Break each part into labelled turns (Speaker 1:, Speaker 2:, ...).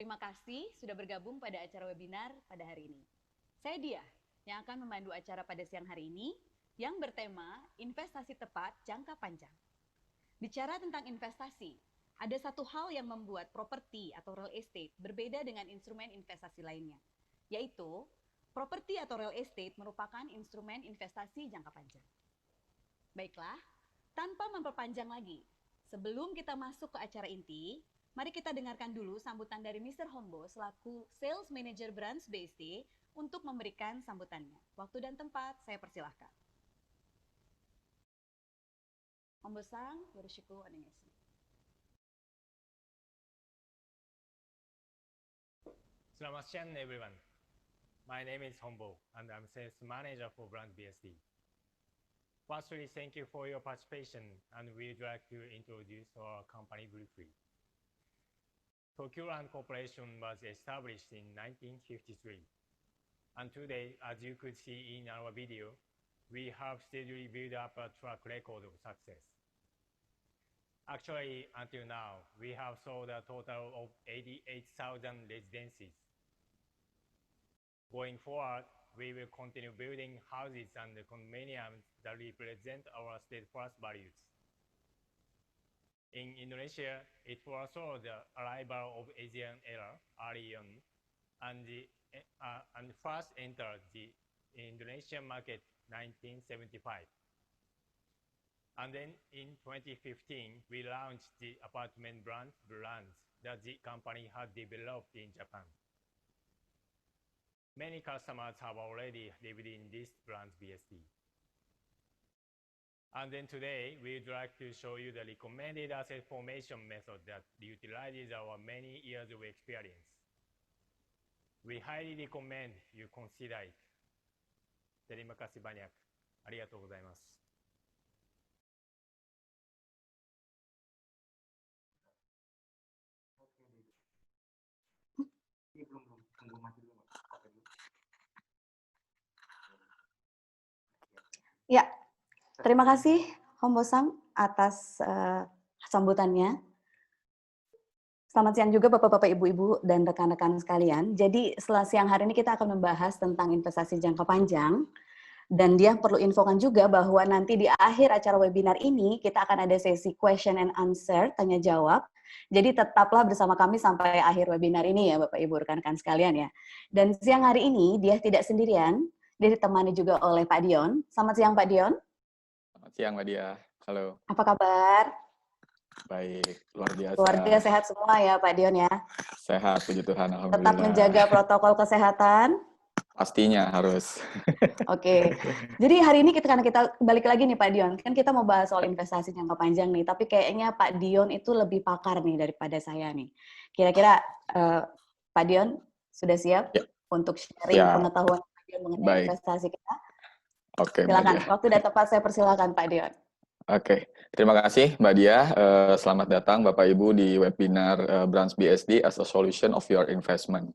Speaker 1: terima kasih sudah bergabung pada acara webinar pada hari ini. Saya Dia, yang akan memandu acara pada siang hari ini, yang bertema investasi tepat jangka panjang. Bicara tentang investasi, ada satu hal yang membuat properti atau real estate berbeda dengan instrumen investasi lainnya, yaitu properti atau real estate merupakan instrumen investasi jangka panjang. Baiklah, tanpa memperpanjang lagi, sebelum kita masuk ke acara inti, mari kita dengarkan dulu sambutan dari Mr. Hombo selaku Sales Manager Branch BSD untuk memberikan sambutannya. Waktu dan tempat saya persilahkan. Hombo-san, yoroshiku onegaishimasu.
Speaker 2: Selamat siang everyone. My name is Hombo and I'm Sales Manager for Branch BSD. Firstly, thank you for your participation, and we'd like to introduce our company briefly. Tokyo Land Corporation was established in 1953, and today, as you could see in our video, we have steadily built up a track record of success. Actually, until now, we have sold a total of 88,000 residences. Going forward, we will continue building houses and condominiums that represent our steadfast values. In Indonesia, it foresaw the arrival of Asian era early on, and first entered the Indonesian market 1975. And then in 2015, we launched the apartment brand Brands that the company had developed in Japan. Many customers have already lived in this Branch BSD. And then today, we'd like to show you the recommended asset formation method that utilizes our many years of experience. We highly recommend you consider it. Terima kasih banyak. Arigatou gozaimasu.
Speaker 1: Ya, terima kasih Hombo-san atas sambutannya. Selamat siang juga Bapak-Bapak, Ibu-Ibu, dan rekan-rekan sekalian. Jadi setelah siang hari ini kita akan membahas tentang investasi jangka panjang. Dan dia perlu infokan juga bahwa nanti di akhir acara webinar ini kita akan ada sesi question and answer, tanya jawab. Jadi tetaplah bersama kami sampai akhir webinar ini ya Bapak-Ibu, rekan-rekan sekalian ya. Dan siang hari ini dia tidak sendirian. Dia ditemani juga oleh Pak Dion. Selamat siang Pak Dion.
Speaker 3: Selamat siang Mbak Dia. Halo.
Speaker 1: Apa kabar?
Speaker 3: Baik, luar biasa.
Speaker 1: Keluarga sehat semua ya Pak Dion ya?
Speaker 3: Sehat, puji Tuhan, alhamdulillah.
Speaker 1: Tetap menjaga protokol kesehatan?
Speaker 3: Pastinya harus.
Speaker 1: Oke. Jadi hari ini karena kita balik lagi nih Pak Dion. Kan kita mau bahas soal investasi jangka panjang nih. Tapi kayaknya Pak Dion itu lebih pakar nih daripada saya nih. Kira-kira Pak Dion sudah siap
Speaker 3: ya,
Speaker 1: untuk sharing pengetahuan mengenai investasi kita?
Speaker 3: Oke,
Speaker 1: silakan. Waktu dan tempat saya persilakan Pak Dion.
Speaker 3: Oke, terima kasih Mbak Dia. Selamat datang Bapak Ibu di webinar Branch BSD as a Solution of Your Investment.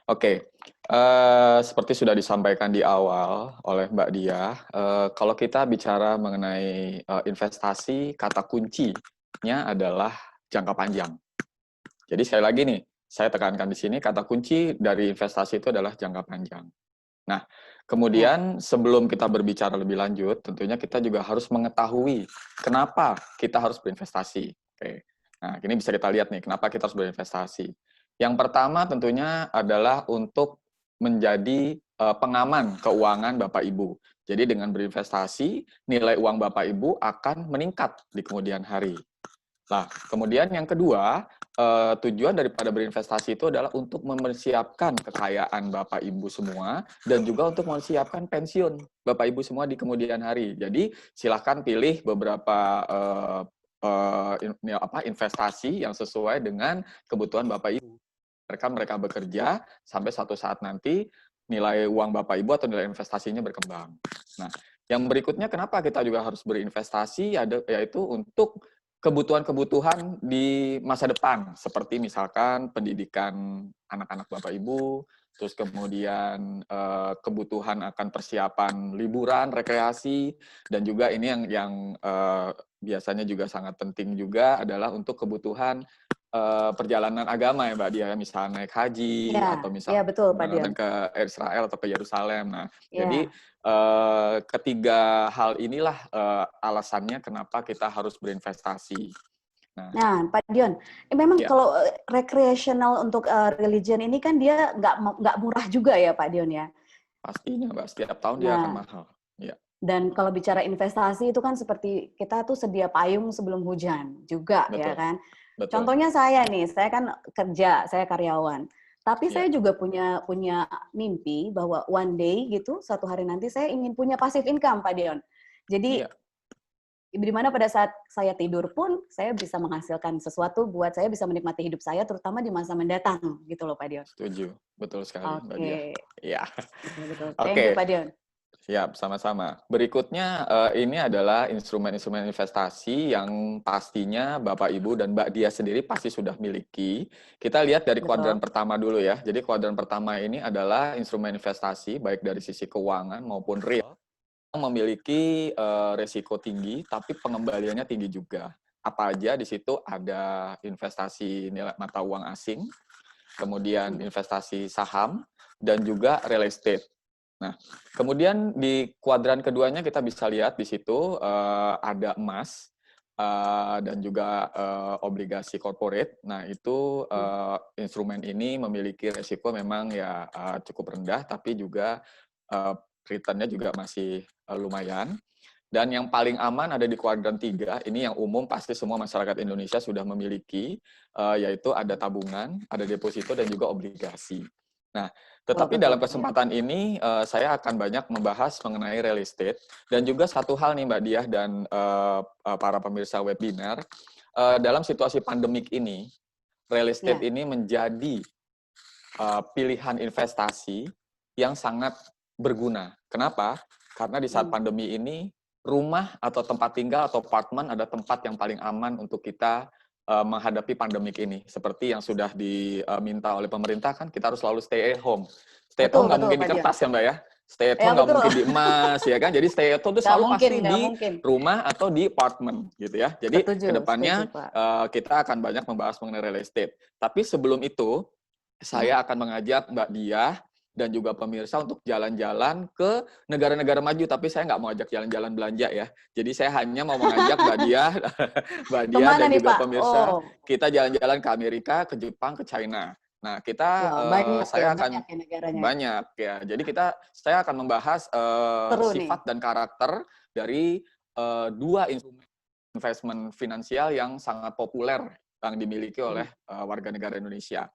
Speaker 3: Oke, seperti sudah disampaikan di awal oleh Mbak Dia, kalau kita bicara mengenai investasi, kata kuncinya adalah jangka panjang. Jadi sekali lagi nih, saya tekankan di sini kata kunci dari investasi itu adalah jangka panjang. Nah, kemudian sebelum kita berbicara lebih lanjut, tentunya kita juga harus mengetahui kenapa kita harus berinvestasi. Oke. Nah, ini bisa kita lihat nih, kenapa kita harus berinvestasi. Yang pertama tentunya adalah untuk menjadi pengaman keuangan Bapak Ibu. Jadi dengan berinvestasi, nilai uang Bapak Ibu akan meningkat di kemudian hari. Nah, kemudian yang kedua, tujuan daripada berinvestasi itu adalah untuk mempersiapkan kekayaan Bapak Ibu semua dan juga untuk mempersiapkan pensiun Bapak Ibu semua di kemudian hari. Jadi silahkan pilih beberapa investasi yang sesuai dengan kebutuhan Bapak Ibu. Mereka bekerja sampai suatu saat nanti nilai uang Bapak Ibu atau nilai investasinya berkembang. Nah, yang berikutnya kenapa kita juga harus berinvestasi yaitu untuk kebutuhan-kebutuhan di masa depan, seperti misalkan pendidikan anak-anak Bapak Ibu, terus kemudian kebutuhan akan persiapan liburan, rekreasi, dan juga ini yang biasanya juga sangat penting juga adalah untuk kebutuhan perjalanan agama ya Mbak Dia, misalnya naik haji
Speaker 1: Ya,
Speaker 3: atau
Speaker 1: ya
Speaker 3: misalnya
Speaker 1: betul Pak Dion.
Speaker 3: perjalanan ke Israel atau ke Yerusalem. Nah, jadi
Speaker 1: Ya.
Speaker 3: ketiga hal inilah alasannya kenapa kita harus berinvestasi.
Speaker 1: Nah, Pak Dion, memang
Speaker 3: Ya,
Speaker 1: kalau recreational untuk religion ini kan dia nggak murah juga ya Pak Dion ya.
Speaker 3: pastinya Mbak, setiap tahun dia akan
Speaker 1: Nah,
Speaker 3: mahal. Ya,
Speaker 1: dan kalau bicara investasi itu kan seperti kita tuh sedia payung sebelum hujan juga ya
Speaker 3: betul,
Speaker 1: kan.
Speaker 3: betul.
Speaker 1: Contohnya saya nih, saya kan kerja, saya karyawan. Tapi
Speaker 3: Ya,
Speaker 1: saya juga punya mimpi bahwa one day gitu, suatu hari nanti saya ingin punya passive income, Pak Dion. Jadi
Speaker 3: iya,
Speaker 1: di mana pada saat saya tidur pun saya bisa menghasilkan sesuatu buat saya bisa menikmati hidup saya terutama di masa mendatang gitu loh Pak Dion.
Speaker 3: setuju. Betul sekali Mbak Dia.
Speaker 1: Oke,
Speaker 3: Ya,
Speaker 1: betul-betul. Thank you
Speaker 3: oke.
Speaker 1: Pak Dion.
Speaker 3: Siap, sama-sama. Berikutnya, ini adalah instrumen-instrumen investasi yang pastinya Bapak, Ibu, dan Mbak Dia sendiri pasti sudah miliki. Kita lihat dari kuadran
Speaker 1: Betul.
Speaker 3: pertama dulu ya. Jadi kuadran pertama ini adalah instrumen investasi, baik dari sisi keuangan maupun real, yang memiliki resiko tinggi, tapi pengembaliannya tinggi juga. Apa aja di situ ada investasi nilai mata uang asing, kemudian investasi saham, dan juga real estate. Nah, kemudian di kuadran keduanya kita bisa lihat di situ ada emas dan juga obligasi corporate. Nah, itu instrumen ini memiliki resiko memang ya cukup rendah, tapi juga returnnya juga masih lumayan. Dan yang paling aman ada di kuadran 3, ini yang umum pasti semua masyarakat Indonesia sudah memiliki, yaitu ada tabungan, ada deposito, dan juga obligasi. Nah,
Speaker 1: Betul,
Speaker 3: tetapi
Speaker 1: betul,
Speaker 3: dalam
Speaker 1: ya.
Speaker 3: kesempatan ini saya akan banyak membahas mengenai real estate, dan juga satu hal nih Mbak Diah dan para pemirsa webinar, dalam situasi pandemik ini, real estate
Speaker 1: Ya.
Speaker 3: ini menjadi pilihan investasi yang sangat berguna. Kenapa? Karena di saat pandemi ini, rumah atau tempat tinggal atau apartemen ada tempat yang paling aman untuk kita menghadapi pandemik ini. Seperti yang sudah diminta oleh pemerintah kan, kita harus selalu stay at home. Stay at
Speaker 1: Betul,
Speaker 3: home nggak
Speaker 1: betul
Speaker 3: mungkin di
Speaker 1: Pak Dion.
Speaker 3: kertas ya Mbak ya. Stay at
Speaker 1: Ya
Speaker 3: home nggak
Speaker 1: betul.
Speaker 3: mungkin di emas ya kan. Jadi stay at home itu
Speaker 1: Nggak
Speaker 3: selalu
Speaker 1: mungkin,
Speaker 3: pasti
Speaker 1: nggak
Speaker 3: di
Speaker 1: mungkin.
Speaker 3: rumah atau di apartemen gitu ya. Jadi
Speaker 1: Setuju, setuju
Speaker 3: kedepannya
Speaker 1: Pak.
Speaker 3: kita akan banyak membahas mengenai real estate. Tapi sebelum itu, saya akan mengajak Mbak Diah dan juga pemirsa untuk jalan-jalan ke negara-negara maju, tapi saya nggak mau ajak jalan-jalan belanja ya. Jadi saya hanya mau mengajak Mbak Diah, Mbak Diah
Speaker 1: Kemana
Speaker 3: dan
Speaker 1: nih
Speaker 3: juga
Speaker 1: Pak?
Speaker 3: pemirsa,
Speaker 1: Oh,
Speaker 3: kita jalan-jalan ke Amerika, ke Jepang, ke China. Nah, kita
Speaker 1: wah banyak ya,
Speaker 3: saya akan
Speaker 1: banyak ya negaranya.
Speaker 3: banyak ya. Jadi saya akan membahas
Speaker 1: Seru nih.
Speaker 3: sifat dan karakter dari dua instrumen investment finansial yang sangat populer yang dimiliki oleh warga negara Indonesia.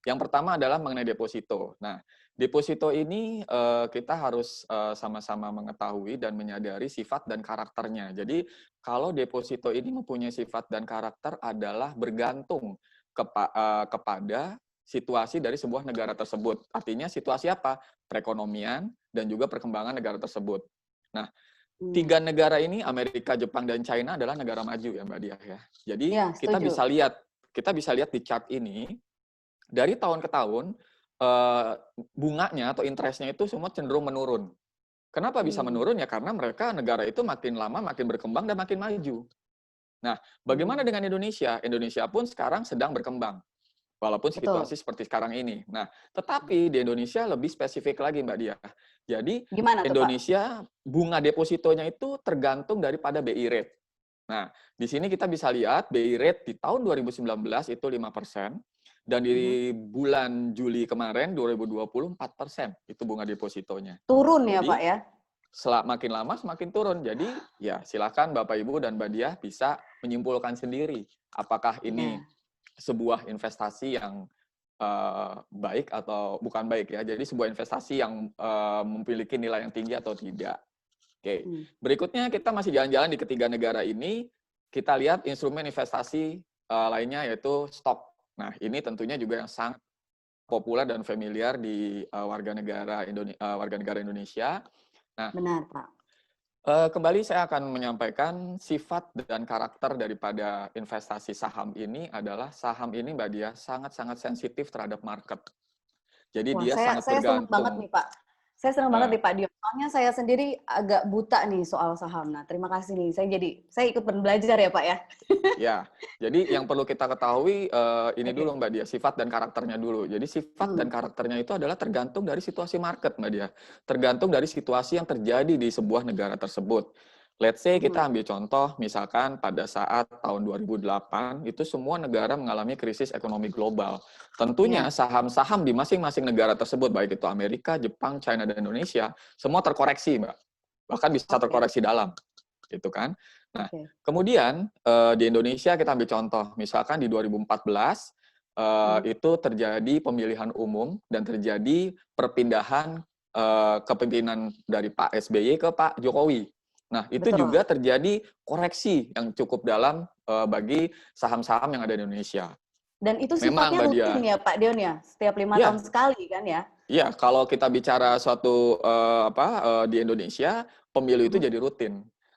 Speaker 3: Yang pertama adalah mengenai deposito. Nah, deposito ini kita harus sama-sama mengetahui dan menyadari sifat dan karakternya. Jadi, kalau deposito ini mempunyai sifat dan karakter adalah bergantung kepada situasi dari sebuah negara tersebut. Artinya situasi apa? Perekonomian dan juga perkembangan negara tersebut. Nah, tiga negara ini, Amerika, Jepang, dan China adalah negara maju ya Mbak Diah ya. Jadi
Speaker 1: Ya,
Speaker 3: kita
Speaker 1: setuju.
Speaker 3: bisa lihat di chart ini, dari tahun ke tahun, bunganya atau interest-nya itu semua cenderung menurun. Kenapa bisa menurun? Ya karena mereka negara itu makin lama makin berkembang dan makin maju. Nah, bagaimana dengan Indonesia? Indonesia pun sekarang sedang berkembang, walaupun
Speaker 1: Betul.
Speaker 3: situasi seperti sekarang ini. Nah, tetapi di Indonesia lebih spesifik lagi, Mbak Diah. Jadi,
Speaker 1: Gimana tuh Pak?
Speaker 3: Indonesia bunga depositonya itu tergantung daripada BI rate. Nah, di sini kita bisa lihat BI rate di tahun 2019 itu 5%, dan di bulan Juli kemarin 2020 4% itu bunga depositonya.
Speaker 1: Turun ya Pak
Speaker 3: Jadi
Speaker 1: ya?
Speaker 3: makin lama semakin turun. Jadi ya silakan Bapak Ibu dan Mbak Diah bisa menyimpulkan sendiri apakah ini
Speaker 1: Ya.
Speaker 3: sebuah investasi yang baik atau bukan baik ya. Jadi sebuah investasi yang memiliki nilai yang tinggi atau tidak. Oke, berikutnya kita masih jalan-jalan di ketiga negara ini. Kita lihat instrumen investasi lainnya yaitu stok. Nah, ini tentunya juga yang sangat populer dan familiar di warga negara Indonesia. Nah,
Speaker 1: Benar Pak.
Speaker 3: kembali saya akan menyampaikan sifat dan karakter daripada investasi saham ini adalah saham ini Mbak Dia sangat-sangat sensitif terhadap market. Jadi
Speaker 1: Wah,
Speaker 3: dia sangat
Speaker 1: saya senang banget
Speaker 3: bergantung.
Speaker 1: nih Pak. Saya senang banget
Speaker 3: Nah,
Speaker 1: nih Pak Dio. Soalnya saya sendiri agak buta nih soal saham. Nah, terima kasih nih. Saya ikut belajar ya Pak ya.
Speaker 3: ya, jadi yang perlu kita ketahui ini
Speaker 1: Oke.
Speaker 3: dulu Mbak Dia, sifat dan karakternya dulu. Jadi sifat dan
Speaker 1: Hmm.
Speaker 3: karakternya itu adalah tergantung dari situasi market Mbak Dia. Tergantung dari situasi yang terjadi di sebuah negara tersebut. Let's say kita
Speaker 1: Hmm.
Speaker 3: ambil contoh, misalkan pada saat tahun 2008, itu semua negara mengalami krisis ekonomi global. Tentunya
Speaker 1: Iya.
Speaker 3: saham-saham di masing-masing negara tersebut, baik itu Amerika, Jepang, China, dan Indonesia, semua terkoreksi Mbak. Bahkan bisa
Speaker 1: Oke.
Speaker 3: terkoreksi dalam. Gitu kan. Nah,
Speaker 1: Oke.
Speaker 3: kemudian di Indonesia kita ambil contoh, misalkan di 2014
Speaker 1: Hmm.
Speaker 3: itu terjadi pemilihan umum dan terjadi perpindahan kepemimpinan dari Pak SBY ke Pak Jokowi. Nah, itu
Speaker 1: Betul.
Speaker 3: juga terjadi koreksi yang cukup dalam bagi saham-saham yang ada di Indonesia.
Speaker 1: Dan itu
Speaker 3: Memang
Speaker 1: sifatnya
Speaker 3: Mbak Dia.
Speaker 1: rutin ya Pak Dion ya? Setiap 5 tahun
Speaker 3: Ya,
Speaker 1: sekali kan ya?
Speaker 3: iya, kalau kita bicara suatu di Indonesia, pemilu itu
Speaker 1: Mhm.
Speaker 3: jadi rutin.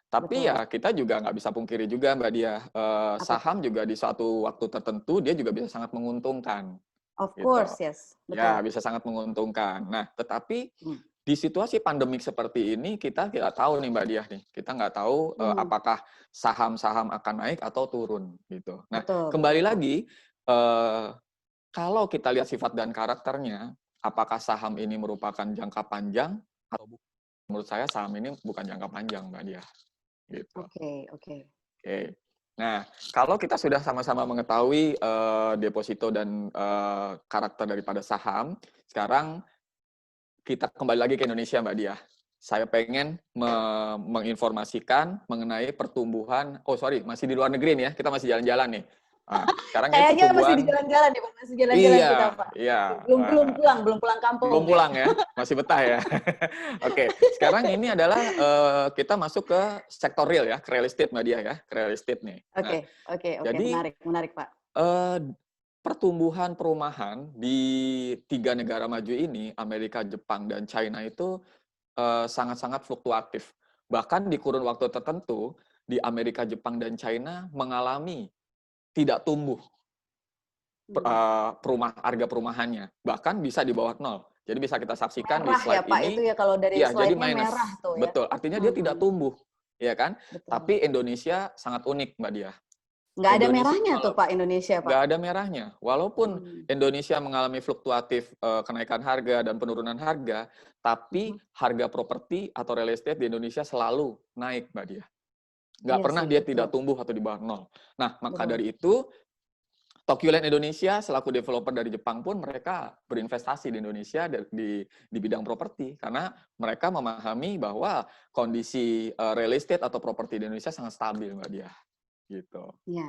Speaker 3: Tapi
Speaker 1: Betul.
Speaker 3: ya kita juga nggak bisa pungkiri juga Mbak Dia,
Speaker 1: Apa tuh?
Speaker 3: saham juga di suatu waktu tertentu dia juga bisa sangat menguntungkan,
Speaker 1: Of
Speaker 3: gitu.
Speaker 1: course, yes.
Speaker 3: Ya,
Speaker 1: Betul.
Speaker 3: bisa sangat menguntungkan. Nah, tetapi
Speaker 1: Hmm.
Speaker 3: di situasi pandemik seperti ini kita tidak tahu nih Mbak Diah nih, kita nggak tahu
Speaker 1: Hmm.
Speaker 3: apakah saham-saham akan naik atau turun gitu. Nah,
Speaker 1: Betul,
Speaker 3: kembali
Speaker 1: betul.
Speaker 3: lagi eh, kalau kita lihat sifat dan karakternya, apakah saham ini merupakan jangka panjang atau bukan? Menurut saya saham ini bukan jangka panjang Mbak Diah, gitu.
Speaker 1: Oke, oke.
Speaker 3: Oke. Nah, kalau kita sudah sama-sama mengetahui deposito dan karakter daripada saham, sekarang kita kembali lagi ke Indonesia, Mbak Diah. Saya pengen menginformasikan mengenai pertumbuhan. Oh, sorry, masih di luar negeri nih ya. Kita masih jalan-jalan nih. Nah, sekarang ini
Speaker 1: Kayaknya masih di
Speaker 3: pertumbuhan.
Speaker 1: jalan-jalan nih Pak, masih jalan-jalan kita
Speaker 3: Iya,
Speaker 1: Pak.
Speaker 3: iya.
Speaker 1: Belum belum pulang, belum pulang
Speaker 3: Belum
Speaker 1: kampung nih.
Speaker 3: pulang ya, masih betah ya. Oke, sekarang ini adalah kita masuk ke sektor real ya, ke real estate Mbak Diah ya, ke real estate nih. Nah,
Speaker 1: Oke, oke, oke,
Speaker 3: jadi
Speaker 1: menarik, menarik Pak.
Speaker 3: eh, pertumbuhan perumahan di 3 negara maju ini, Amerika, Jepang, dan China itu sangat-sangat fluktuatif. Bahkan di kurun waktu tertentu, di Amerika, Jepang, dan China mengalami tidak tumbuh
Speaker 1: Hmm.
Speaker 3: harga perumahannya. Bahkan bisa di bawah nol. Jadi bisa kita saksikan di
Speaker 1: Merah ya
Speaker 3: slide
Speaker 1: Pak, itu
Speaker 3: ini,
Speaker 1: ya kalau dari
Speaker 3: ya jadi
Speaker 1: slide-nya
Speaker 3: minus.
Speaker 1: merah tuh ya.
Speaker 3: Betul, artinya dia tidak
Speaker 1: Mhm.
Speaker 3: tumbuh, ya kan?
Speaker 1: Betul.
Speaker 3: Tapi Indonesia sangat unik, Mbak Diah.
Speaker 1: Nggak ada
Speaker 3: Indonesia
Speaker 1: merahnya tuh Pak Indonesia Pak.
Speaker 3: nggak ada merahnya. Walaupun
Speaker 1: Hmm.
Speaker 3: Indonesia mengalami fluktuatif kenaikan harga dan penurunan harga, tapi
Speaker 1: Mhm.
Speaker 3: harga properti atau real estate di Indonesia selalu naik, Mbak Diah. Nggak
Speaker 1: Iya
Speaker 3: pernah
Speaker 1: sih,
Speaker 3: dia
Speaker 1: betul.
Speaker 3: tidak tumbuh atau di bawah nol. Nah, maka
Speaker 1: Betul.
Speaker 3: dari itu, Tokyo Land Indonesia selaku developer dari Jepang pun mereka berinvestasi di Indonesia di bidang properti karena mereka memahami bahwa kondisi real estate atau properti di Indonesia sangat stabil, Mbak Diah. Gitu.
Speaker 1: Iya.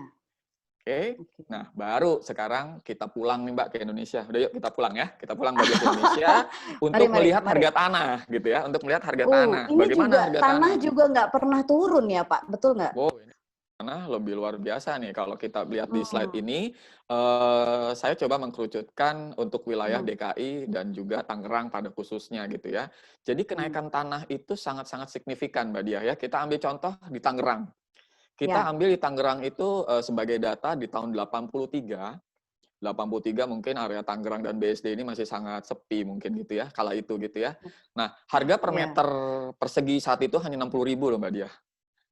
Speaker 3: Oke.
Speaker 1: Oke.
Speaker 3: Nah, baru sekarang kita pulang nih Mbak ke Indonesia. Udah yuk kita pulang ya. Kita pulang Mbak Diah ke Indonesia
Speaker 1: Mari,
Speaker 3: untuk
Speaker 1: mari,
Speaker 3: melihat
Speaker 1: mari.
Speaker 3: harga tanah gitu ya, untuk melihat harga tanah.
Speaker 1: Ini
Speaker 3: Bagaimana
Speaker 1: juga
Speaker 3: harga
Speaker 1: tanah
Speaker 3: tanah?
Speaker 1: juga nggak pernah turun ya Pak, betul nggak?
Speaker 3: Wow, ini tanah lebih luar biasa nih. Kalau kita lihat di slide
Speaker 1: Hmm.
Speaker 3: ini, saya coba mengkerucutkan untuk wilayah
Speaker 1: Hmm.
Speaker 3: DKI dan juga Tangerang pada khususnya gitu ya. Jadi
Speaker 1: Hmm.
Speaker 3: kenaikan tanah itu sangat-sangat signifikan Mbak Diah ya. Kita ambil contoh di Tangerang. Kita
Speaker 1: Ya.
Speaker 3: ambil di Tangerang itu sebagai data di tahun 83. 83 mungkin area Tangerang dan BSD ini masih sangat sepi mungkin gitu ya, kala itu gitu ya. Nah, harga per
Speaker 1: Ya.
Speaker 3: meter persegi saat itu hanya 60.000 loh Mbak Diah.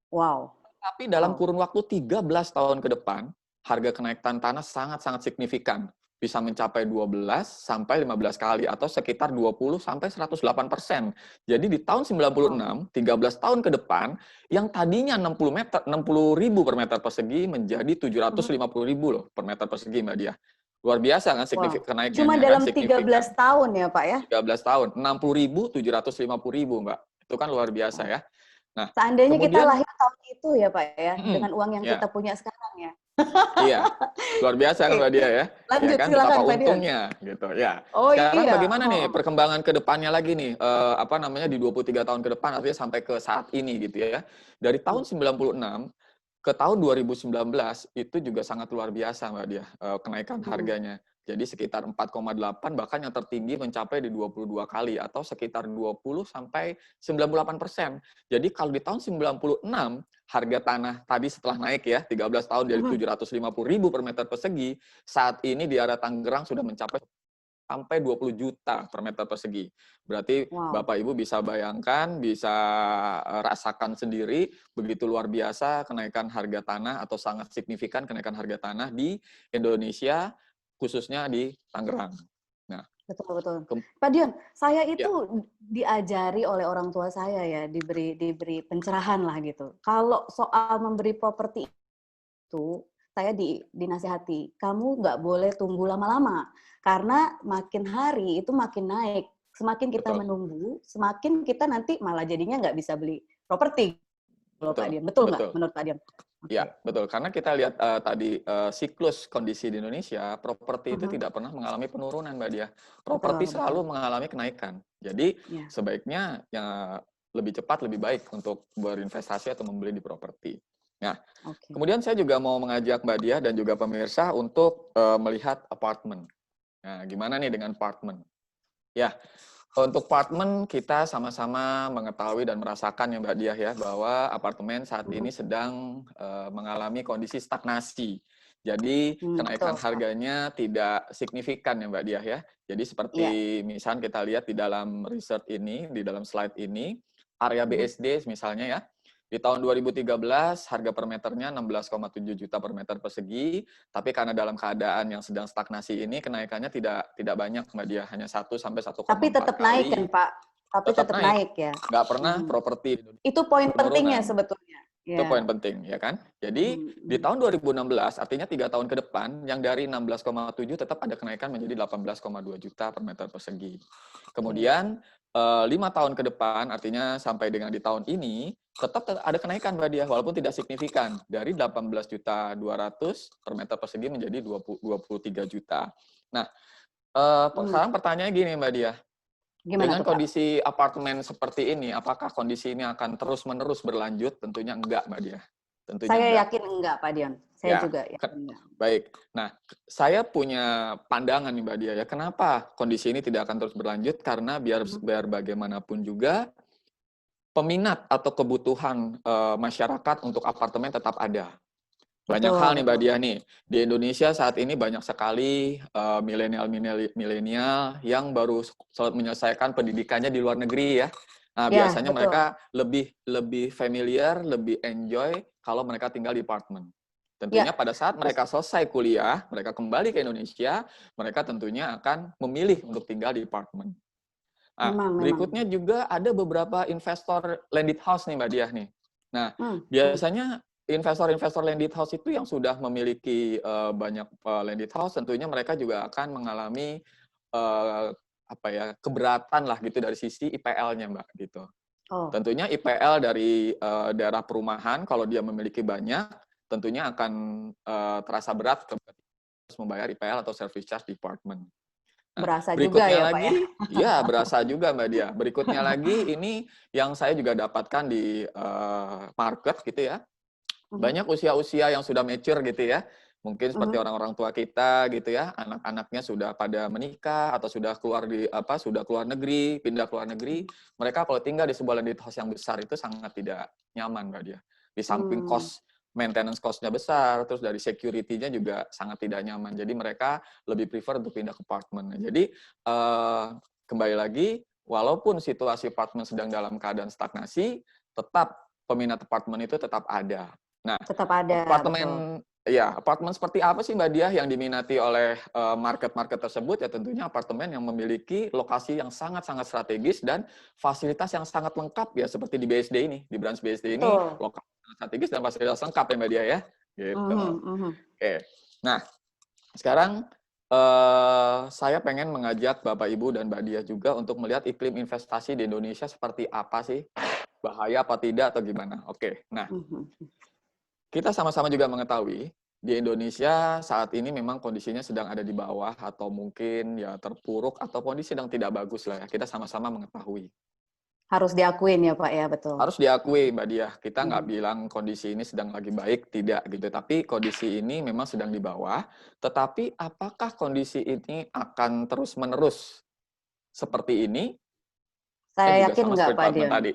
Speaker 1: Wow.
Speaker 3: Tapi dalam
Speaker 1: Wow.
Speaker 3: kurun waktu 13 tahun ke depan, harga kenaikan tanah sangat-sangat signifikan. Bisa mencapai 12 sampai 15 kali atau sekitar 20 sampai 108%. Jadi di tahun
Speaker 1: Wow.
Speaker 3: 96, 13 tahun ke depan, yang tadinya 60.000 per meter persegi menjadi
Speaker 1: Mhm.
Speaker 3: 750.000 loh per meter persegi Mbak Diah. Luar biasa kan
Speaker 1: Wow.
Speaker 3: signifikan
Speaker 1: Cuma
Speaker 3: kenaikannya kan,
Speaker 1: dalam 13
Speaker 3: signifikan.
Speaker 1: tahun ya Pak ya?
Speaker 3: 13 tahun, 60.000, 750.000 Mbak. Itu kan luar biasa
Speaker 1: Wow.
Speaker 3: ya. Nah,
Speaker 1: Seandainya kita
Speaker 3: kemudian
Speaker 1: lahir tahun itu ya Pak ya, dengan uang yang
Speaker 3: ya,
Speaker 1: kita punya sekarang ya.
Speaker 3: iya, luar biasa kan
Speaker 1: Oke,
Speaker 3: Mbak Dia ya, ya
Speaker 1: lanjut
Speaker 3: kan betapa
Speaker 1: silakan Pak Dion.
Speaker 3: untungnya gitu ya.
Speaker 1: Oh
Speaker 3: Sekarang
Speaker 1: iya,
Speaker 3: bagaimana nih
Speaker 1: heeh.
Speaker 3: perkembangan ke depannya lagi nih, apa namanya di 23 tahun ke depan artinya sampai ke saat ini gitu ya. Dari tahun 96 ke tahun 2019 itu juga sangat luar biasa Mbak Dia, kenaikan
Speaker 1: Hmm.
Speaker 3: harganya. Jadi sekitar 4,8 bahkan yang tertinggi mencapai di 22 kali atau sekitar 20 sampai 98%. Jadi kalau di tahun 96 harga tanah tadi setelah naik ya 13 tahun dari
Speaker 1: Mhm.
Speaker 3: 750.000 per meter persegi, saat ini di area Tangerang sudah mencapai sampai 20 juta per meter persegi. Berarti
Speaker 1: Wow.
Speaker 3: Bapak Ibu bisa bayangkan, bisa rasakan sendiri begitu luar biasa kenaikan harga tanah atau sangat signifikan kenaikan harga tanah di Indonesia, khususnya di Tangerang. Nah,
Speaker 1: Betul. Pak Dion, saya itu
Speaker 3: ya,
Speaker 1: diajari oleh orang tua saya ya, diberi pencerahan lah gitu. Kalau soal memberi properti itu, saya dinasihati, kamu nggak boleh tunggu lama-lama. Karena makin hari itu makin naik. Semakin kita
Speaker 3: betul.
Speaker 1: menunggu, semakin kita nanti malah jadinya nggak bisa beli properti. Pak
Speaker 3: Betul,
Speaker 1: Dion, betul nggak
Speaker 3: betul.
Speaker 1: menurut Pak Dion?
Speaker 3: Ya, betul. Karena kita lihat tadi siklus kondisi di Indonesia, properti itu tidak pernah mengalami penurunan, Mbak Dia. Properti
Speaker 1: Betul.
Speaker 3: selalu mengalami kenaikan. Jadi
Speaker 1: Ya.
Speaker 3: sebaiknya ya lebih cepat, lebih baik untuk berinvestasi atau membeli di properti. Nah, kemudian saya juga mau mengajak Mbak Dia dan juga pemirsa untuk melihat apartemen. Nah, gimana nih dengan apartemen? Ya, untuk apartemen kita sama-sama mengetahui dan merasakan ya Mbak Diah ya bahwa apartemen saat ini sedang mengalami kondisi stagnasi. Jadi kenaikan
Speaker 1: Betul.
Speaker 3: harganya tidak signifikan ya Mbak Diah ya. Jadi seperti misal kita lihat di dalam riset ini, di dalam slide ini, area BSD misalnya ya, di tahun 2013 harga per meternya 16,7 juta per meter persegi, tapi karena dalam keadaan yang sedang stagnasi ini kenaikannya tidak banyak Mbak Dia, hanya 1 sampai 1,4
Speaker 1: Tapi tetap naik kan
Speaker 3: kali.
Speaker 1: Pak? Tapi tetap naik ya?
Speaker 3: Nggak pernah properti
Speaker 1: itu poin pentingnya
Speaker 3: penurunan.
Speaker 1: sebetulnya.
Speaker 3: Itu poin penting, ya kan? Jadi di tahun 2016, artinya 3 tahun ke depan, yang dari 16,7 tetap ada kenaikan menjadi 18,2 juta per meter persegi. Kemudian 5 tahun ke depan, artinya sampai dengan di tahun ini, tetap ada kenaikan Mbak Diah, walaupun tidak signifikan. Dari 18 juta 200 per meter persegi menjadi 23 juta. Nah, sekarang pertanyaannya gini Mbak Diah.
Speaker 1: Gimana
Speaker 3: Dengan
Speaker 1: tuh, Pak?
Speaker 3: kondisi apartemen seperti ini, apakah kondisi ini akan terus-menerus berlanjut? Tentunya enggak, Mbak Dia. Tentunya
Speaker 1: Saya
Speaker 3: enggak.
Speaker 1: yakin enggak, Pak Dion. Saya
Speaker 3: Ya,
Speaker 1: juga yakin enggak.
Speaker 3: baik. Nah, saya punya pandangan nih, Mbak Dia. Ya, kenapa kondisi ini tidak akan terus berlanjut? Karena biar bagaimanapun juga, peminat atau kebutuhan masyarakat untuk apartemen tetap ada. Banyak hal nih Mbak Diah nih. Di Indonesia saat ini banyak sekali milenial yang baru menyelesaikan pendidikannya di luar negeri ya. Nah, biasanya mereka lebih familiar, lebih enjoy kalau mereka tinggal di apartemen. Tentunya pada saat mereka selesai kuliah, mereka kembali ke Indonesia, mereka tentunya akan memilih untuk tinggal di apartemen. Nah, berikutnya juga ada beberapa investor landed house nih Mbak Diah nih. Nah, biasanya investor-investor landed house itu yang sudah memiliki banyak landed house, tentunya mereka juga akan mengalami keberatan lah gitu dari sisi IPL-nya Mbak gitu. Tentunya IPL dari daerah perumahan kalau dia memiliki banyak, tentunya akan terasa berat harus membayar IPL atau service charge di apartemen. Nah,
Speaker 1: berasa juga
Speaker 3: berikutnya
Speaker 1: ya
Speaker 3: lagi,
Speaker 1: Pak ya?
Speaker 3: Ya berasa juga Mbak Dia. Berikutnya lagi ini yang saya juga dapatkan di market gitu ya. Banyak usia-usia yang sudah mature gitu ya. Mungkin seperti orang-orang tua kita gitu ya, anak-anaknya sudah pada menikah atau sudah keluar negeri, pindah ke luar negeri. Mereka kalau tinggal di sebuah landed house yang besar itu sangat tidak nyaman Mbak Dia. Di samping maintenance cost-nya besar, terus dari security-nya juga sangat tidak nyaman. Jadi mereka lebih prefer untuk pindah ke apartemen. Jadi kembali lagi, walaupun situasi apartemen sedang dalam keadaan stagnasi, tetap peminat apartemen itu tetap ada. Nah,
Speaker 1: tetap ada.
Speaker 3: apartemen seperti apa sih Mbak Diah yang diminati oleh market-market tersebut? Ya tentunya apartemen yang memiliki lokasi yang sangat-sangat strategis dan fasilitas yang sangat lengkap ya, seperti di BSD ini, di Branch BSD ini, lokasi sangat strategis dan fasilitas lengkap ya Mbak Diah ya. Gitu. Oke. Nah, sekarang saya pengen mengajak Bapak Ibu dan Mbak Diah juga untuk melihat iklim investasi di Indonesia seperti apa sih? Bahaya apa tidak atau gimana? Oke. Nah, kita sama-sama juga mengetahui di Indonesia saat ini memang kondisinya sedang ada di bawah atau mungkin ya terpuruk atau kondisi sedang tidak bagus lah ya. Kita sama-sama mengetahui.
Speaker 1: Harus diakuin ya Pak ya, betul.
Speaker 3: Harus diakui Mbak Diah. Kita nggak bilang kondisi ini sedang lagi baik, tidak gitu. Tapi kondisi ini memang sedang di bawah. Tetapi apakah kondisi ini akan terus-menerus seperti ini?
Speaker 1: Saya
Speaker 3: juga
Speaker 1: yakin
Speaker 3: sama
Speaker 1: nggak
Speaker 3: seperti
Speaker 1: Pak
Speaker 3: Pak
Speaker 1: Dion?
Speaker 3: tadi.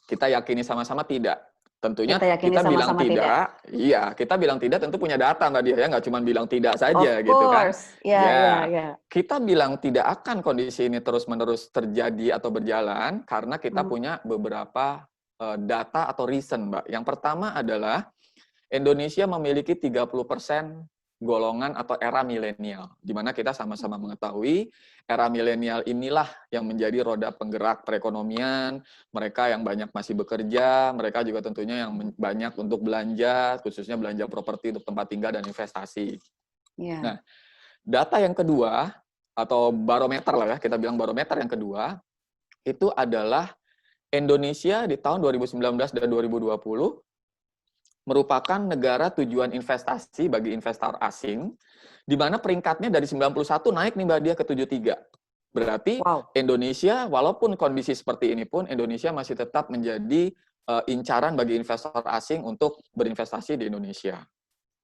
Speaker 3: Kita yakini sama-sama tidak. Tentunya
Speaker 1: Kita yakini
Speaker 3: kita bilang
Speaker 1: sama-sama tidak.
Speaker 3: tidak, iya, kita bilang tidak tentu punya data Mbak Dia ya, nggak cuma bilang tidak saja
Speaker 1: Of
Speaker 3: gitu kan.
Speaker 1: course, ya,
Speaker 3: Ya,
Speaker 1: ya.
Speaker 3: kita bilang tidak akan kondisi ini terus-menerus terjadi atau berjalan karena kita punya beberapa data atau reason Mbak. Yang pertama adalah Indonesia memiliki 30% golongan atau era milenial, di mana kita sama-sama mengetahui era milenial inilah yang menjadi roda penggerak perekonomian, mereka yang banyak masih bekerja, mereka juga tentunya yang banyak untuk belanja, khususnya belanja properti untuk tempat tinggal dan investasi.
Speaker 1: Yeah.
Speaker 3: Nah, data yang kedua, atau barometer lah ya, kita bilang barometer yang kedua, itu adalah Indonesia di tahun 2019 dan 2020 merupakan negara tujuan investasi bagi investor asing, di mana peringkatnya dari 91 naik nih Mbak Dia ke 73. Berarti Indonesia, walaupun kondisi seperti ini pun, Indonesia masih tetap menjadi incaran bagi investor asing untuk berinvestasi di Indonesia.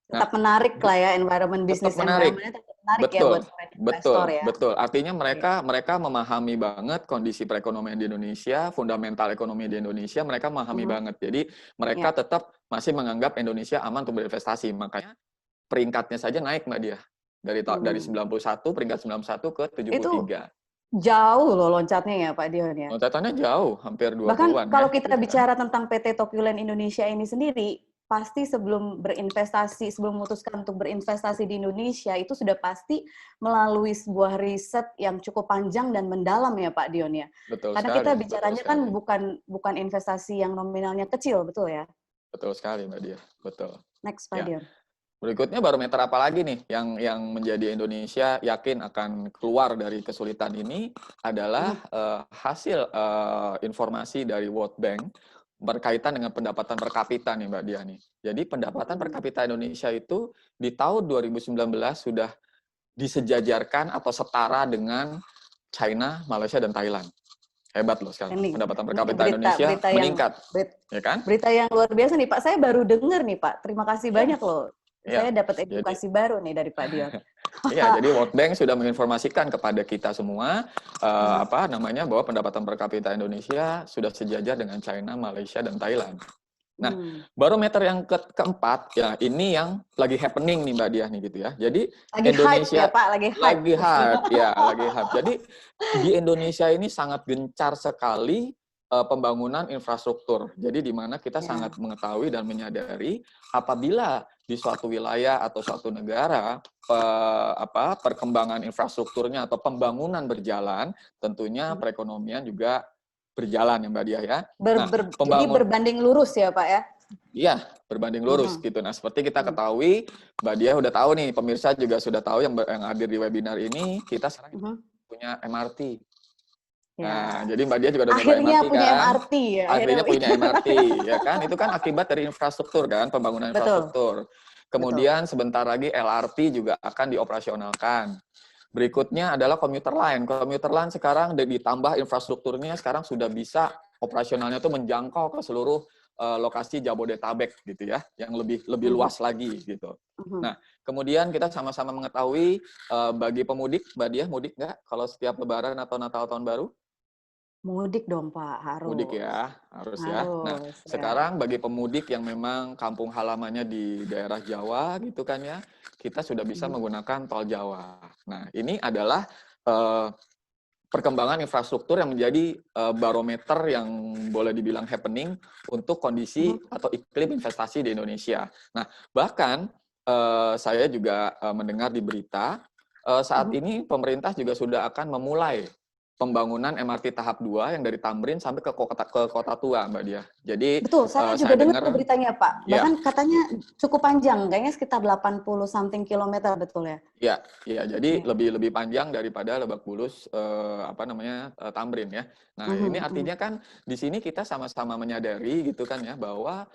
Speaker 1: Tetap menarik lah ya, environment bisnis environment-nya tetap menarik
Speaker 3: betul,
Speaker 1: ya buat investor ya.
Speaker 3: Betul. Artinya mereka memahami banget kondisi perekonomian di Indonesia, fundamental ekonomi di Indonesia, mereka memahami banget. Jadi mereka tetap masih menganggap Indonesia aman untuk berinvestasi. Makanya peringkatnya saja naik Mbak Dia. Dari 91, peringkat 91 ke 73.
Speaker 1: Itu jauh loh loncatnya ya Pak Dion ya.
Speaker 3: Loncatannya jauh, hampir 20-an.
Speaker 1: Bahkan kalau
Speaker 3: ya,
Speaker 1: kita bicara tentang PT Tokyo Land Indonesia ini sendiri, pasti sebelum berinvestasi, sebelum memutuskan untuk berinvestasi di Indonesia, itu sudah pasti melalui sebuah riset yang cukup panjang dan mendalam ya Pak Dion ya.
Speaker 3: Betul
Speaker 1: Karena
Speaker 3: sekali,
Speaker 1: kita bicaranya kan bukan investasi yang nominalnya kecil, betul ya?
Speaker 3: Betul sekali Mbak Dia, betul.
Speaker 1: Next Pak Dion.
Speaker 3: Berikutnya barometer apa lagi nih yang menjadi Indonesia yakin akan keluar dari kesulitan ini adalah hasil informasi dari World Bank berkaitan dengan pendapatan per kapita nih Mbak Dia nih. Jadi pendapatan per kapita Indonesia itu di tahun 2019 sudah disejajarkan atau setara dengan China, Malaysia, dan Thailand. Hebat loh sekarang. Pendapatan per kapita Indonesia meningkat. Ya kan?
Speaker 1: Berita yang luar biasa nih Pak, saya baru dengar nih Pak. Terima kasih banyak loh. Saya dapat edukasi baru nih dari Pak Dion.
Speaker 3: Iya, jadi World Bank sudah menginformasikan kepada kita semua bahwa pendapatan per kapita Indonesia sudah sejajar dengan China, Malaysia, dan Thailand. Nah, barometer yang keempat ya ini yang lagi happening nih Mbak Diah nih gitu ya. Jadi
Speaker 1: lagi
Speaker 3: Indonesia
Speaker 1: hype ya Pak, lagi
Speaker 3: hype. Jadi di Indonesia ini sangat gencar sekali pembangunan infrastruktur. Jadi di mana kita sangat mengetahui dan menyadari apabila di suatu wilayah atau suatu negara perkembangan infrastrukturnya atau pembangunan berjalan, tentunya perekonomian juga berjalan ya Mbak Dia ya.
Speaker 1: Jadi berbanding lurus ya Pak ya?
Speaker 3: Iya, berbanding lurus gitu. Nah, seperti kita ketahui, Mbak Dia udah tahu nih, pemirsa juga sudah tahu yang hadir di webinar ini, kita sekarang punya MRT. Nah, jadi Mbak Dia juga udah
Speaker 1: akhirnya
Speaker 3: MRT
Speaker 1: punya
Speaker 3: kan?
Speaker 1: MRT ya.
Speaker 3: Akhirnya punya MRT, ya kan? Itu kan akibat dari infrastruktur kan, pembangunan infrastruktur. Kemudian sebentar lagi LRT juga akan dioperasionalkan. Berikutnya adalah komuter line. Komuter line sekarang ditambah infrastrukturnya, sekarang sudah bisa operasionalnya tuh menjangkau ke seluruh lokasi Jabodetabek gitu ya, yang lebih luas lagi gitu. Nah, kemudian kita sama-sama mengetahui bagi pemudik, Mbak Dia mudik nggak kalau setiap Lebaran atau Natal tahun baru?
Speaker 1: Mudik dong Pak, harus.
Speaker 3: Mudik ya, harus ya. Nah, sekarang bagi pemudik yang memang kampung halamannya di daerah Jawa gitu kan ya, kita sudah bisa menggunakan tol Jawa. Nah, ini adalah perkembangan infrastruktur yang menjadi barometer yang boleh dibilang happening untuk kondisi atau iklim investasi di Indonesia. Nah, bahkan saya juga mendengar di berita saat ini pemerintah juga sudah akan memulai pembangunan MRT tahap 2 yang dari Tamrin sampai ke Kota Tua, Mbak Dia. Jadi
Speaker 1: betul, saya juga dengar beritanya, Pak. Bahkan katanya cukup panjang, kayaknya sekitar 80 something kilometer, betul ya?
Speaker 3: Iya. Jadi lebih panjang daripada Lebak Bulus Tamrin ya. Nah, ini artinya kan di sini kita sama-sama menyadari gitu kan ya bahwa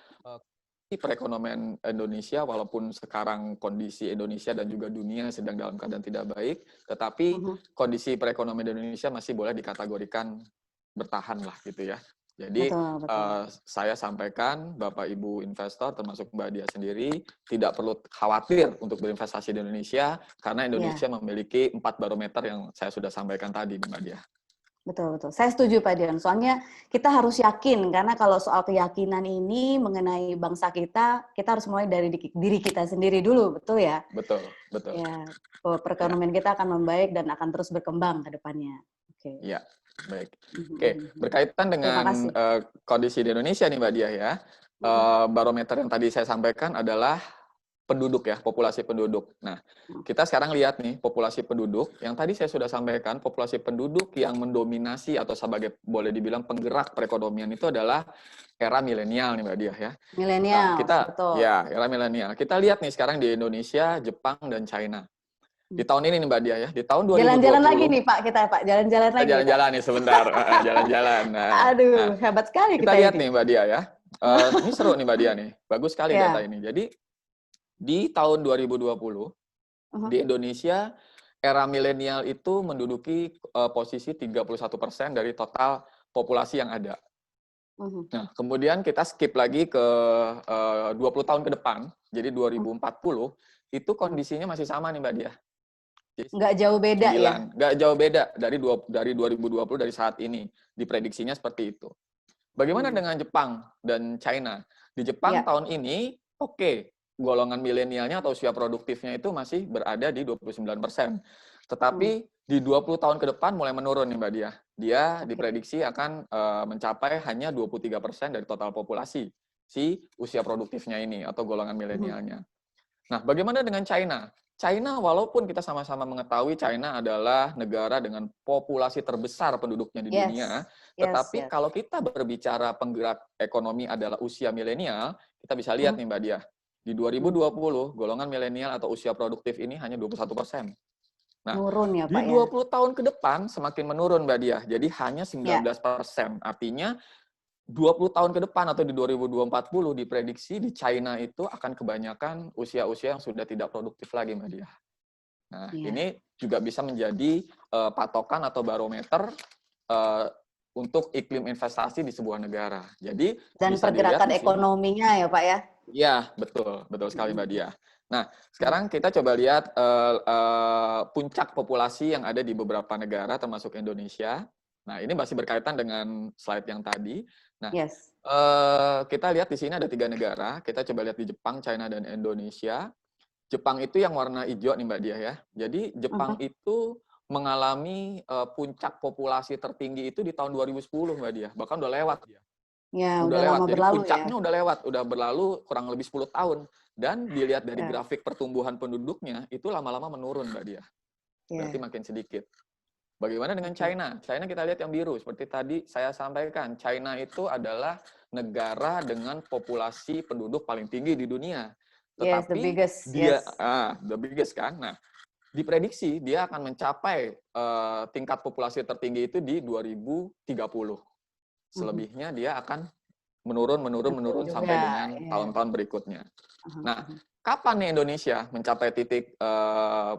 Speaker 3: perekonomian Indonesia walaupun sekarang kondisi Indonesia dan juga dunia sedang dalam keadaan tidak baik, tetapi kondisi perekonomian Indonesia masih boleh dikategorikan bertahan lah gitu ya. Jadi saya sampaikan Bapak Ibu investor termasuk Mbak Dia sendiri tidak perlu khawatir untuk berinvestasi di Indonesia karena Indonesia memiliki 4 barometer yang saya sudah sampaikan tadi Mbak Dia.
Speaker 1: Betul, betul. Saya setuju Pak Dion. Soalnya kita harus yakin, karena kalau soal keyakinan ini mengenai bangsa kita harus mulai dari diri kita sendiri dulu, betul ya?
Speaker 3: Betul, betul.
Speaker 1: Ya,
Speaker 3: Ya,
Speaker 1: perekonomian kita akan membaik dan akan terus berkembang ke depannya. Oke.
Speaker 3: ya, baik. Oke, berkaitan
Speaker 1: Terima
Speaker 3: dengan
Speaker 1: kasih.
Speaker 3: kondisi di Indonesia nih Mbak Diah ya, barometer yang tadi saya sampaikan adalah penduduk ya, populasi penduduk. Nah, kita sekarang lihat nih populasi penduduk, yang tadi saya sudah sampaikan, populasi penduduk yang mendominasi atau sebagai boleh dibilang penggerak perekonomian itu adalah era milenial nih Mbak Diah ya.
Speaker 1: Milenial, betul.
Speaker 3: Ya, era milenial. Kita lihat nih sekarang di Indonesia, Jepang, dan China. Di tahun ini nih Mbak Diah ya, di tahun 2020.
Speaker 1: Jalan-jalan lagi nih Pak kita Pak, jalan-jalan lagi.
Speaker 3: Jalan-jalan nih sebentar, jalan-jalan.
Speaker 1: Aduh, hebat sekali
Speaker 3: kita lihat nih Mbak Diah ya. Ini seru nih Mbak Diah nih, bagus sekali data ini. Jadi di tahun 2020 di Indonesia era milenial itu menduduki posisi 31% dari total populasi yang ada. Nah, kemudian kita skip lagi ke 20 tahun ke depan, jadi 2040 itu kondisinya masih sama nih Mbak Diah.
Speaker 1: Nggak jauh beda 9, ya?
Speaker 3: Nggak jauh beda dari 2020 dari saat ini. Diprediksinya seperti itu. Bagaimana dengan Jepang dan China? Di Jepang tahun ini, golongan milenialnya atau usia produktifnya itu masih berada di 29%. Tetapi di 20 tahun ke depan mulai menurun nih Mbak Diah. Dia diprediksi akan mencapai hanya 23% dari total populasi si usia produktifnya ini atau golongan milenialnya. Nah, bagaimana dengan China? China, walaupun kita sama-sama mengetahui China adalah negara dengan populasi terbesar penduduknya di dunia, tetapi kalau kita berbicara penggerak ekonomi adalah usia milenial, kita bisa lihat nih Mbak Diah, di 2020 golongan milenial atau usia produktif ini hanya 21%. Nah,
Speaker 1: menurun ya,
Speaker 3: Pak, di 20 tahun ke depan semakin menurun Mbak Diah, jadi hanya 19%. Artinya 20 tahun ke depan atau di 2040 diprediksi di China itu akan kebanyakan usia-usia yang sudah tidak produktif lagi Mbak Diah. Nah, ini juga bisa menjadi patokan atau barometer untuk iklim investasi di sebuah negara. Jadi
Speaker 1: dan
Speaker 3: bisa
Speaker 1: pergerakan ekonominya ya Pak ya?
Speaker 3: Iya, betul sekali Mbak Diah. Nah, sekarang kita coba lihat puncak populasi yang ada di beberapa negara termasuk Indonesia. Nah, ini masih berkaitan dengan slide yang tadi. Nah, kita lihat di sini ada 3 negara. Kita coba lihat di Jepang, China, dan Indonesia. Jepang itu yang warna hijau nih Mbak Diah ya. Jadi Jepang itu mengalami puncak populasi tertinggi itu di tahun 2010 Mbak Diah. Bahkan udah lewat dia.
Speaker 1: Ya,
Speaker 3: udah
Speaker 1: lama
Speaker 3: Jadi
Speaker 1: berlalu
Speaker 3: puncaknya udah lewat, udah berlalu kurang lebih 10 tahun. Dan dilihat dari grafik pertumbuhan penduduknya, itu lama-lama menurun Mbak Diah. Berarti makin sedikit. Bagaimana dengan China? China kita lihat yang biru. Seperti tadi saya sampaikan, China itu adalah negara dengan populasi penduduk paling tinggi di dunia. Tetapi
Speaker 1: the biggest,
Speaker 3: the biggest kan. Nah, diprediksi dia akan mencapai tingkat populasi tertinggi itu di 2030. Selebihnya dia akan menurun sampai dengan tahun-tahun berikutnya. Nah, kapan nih Indonesia mencapai titik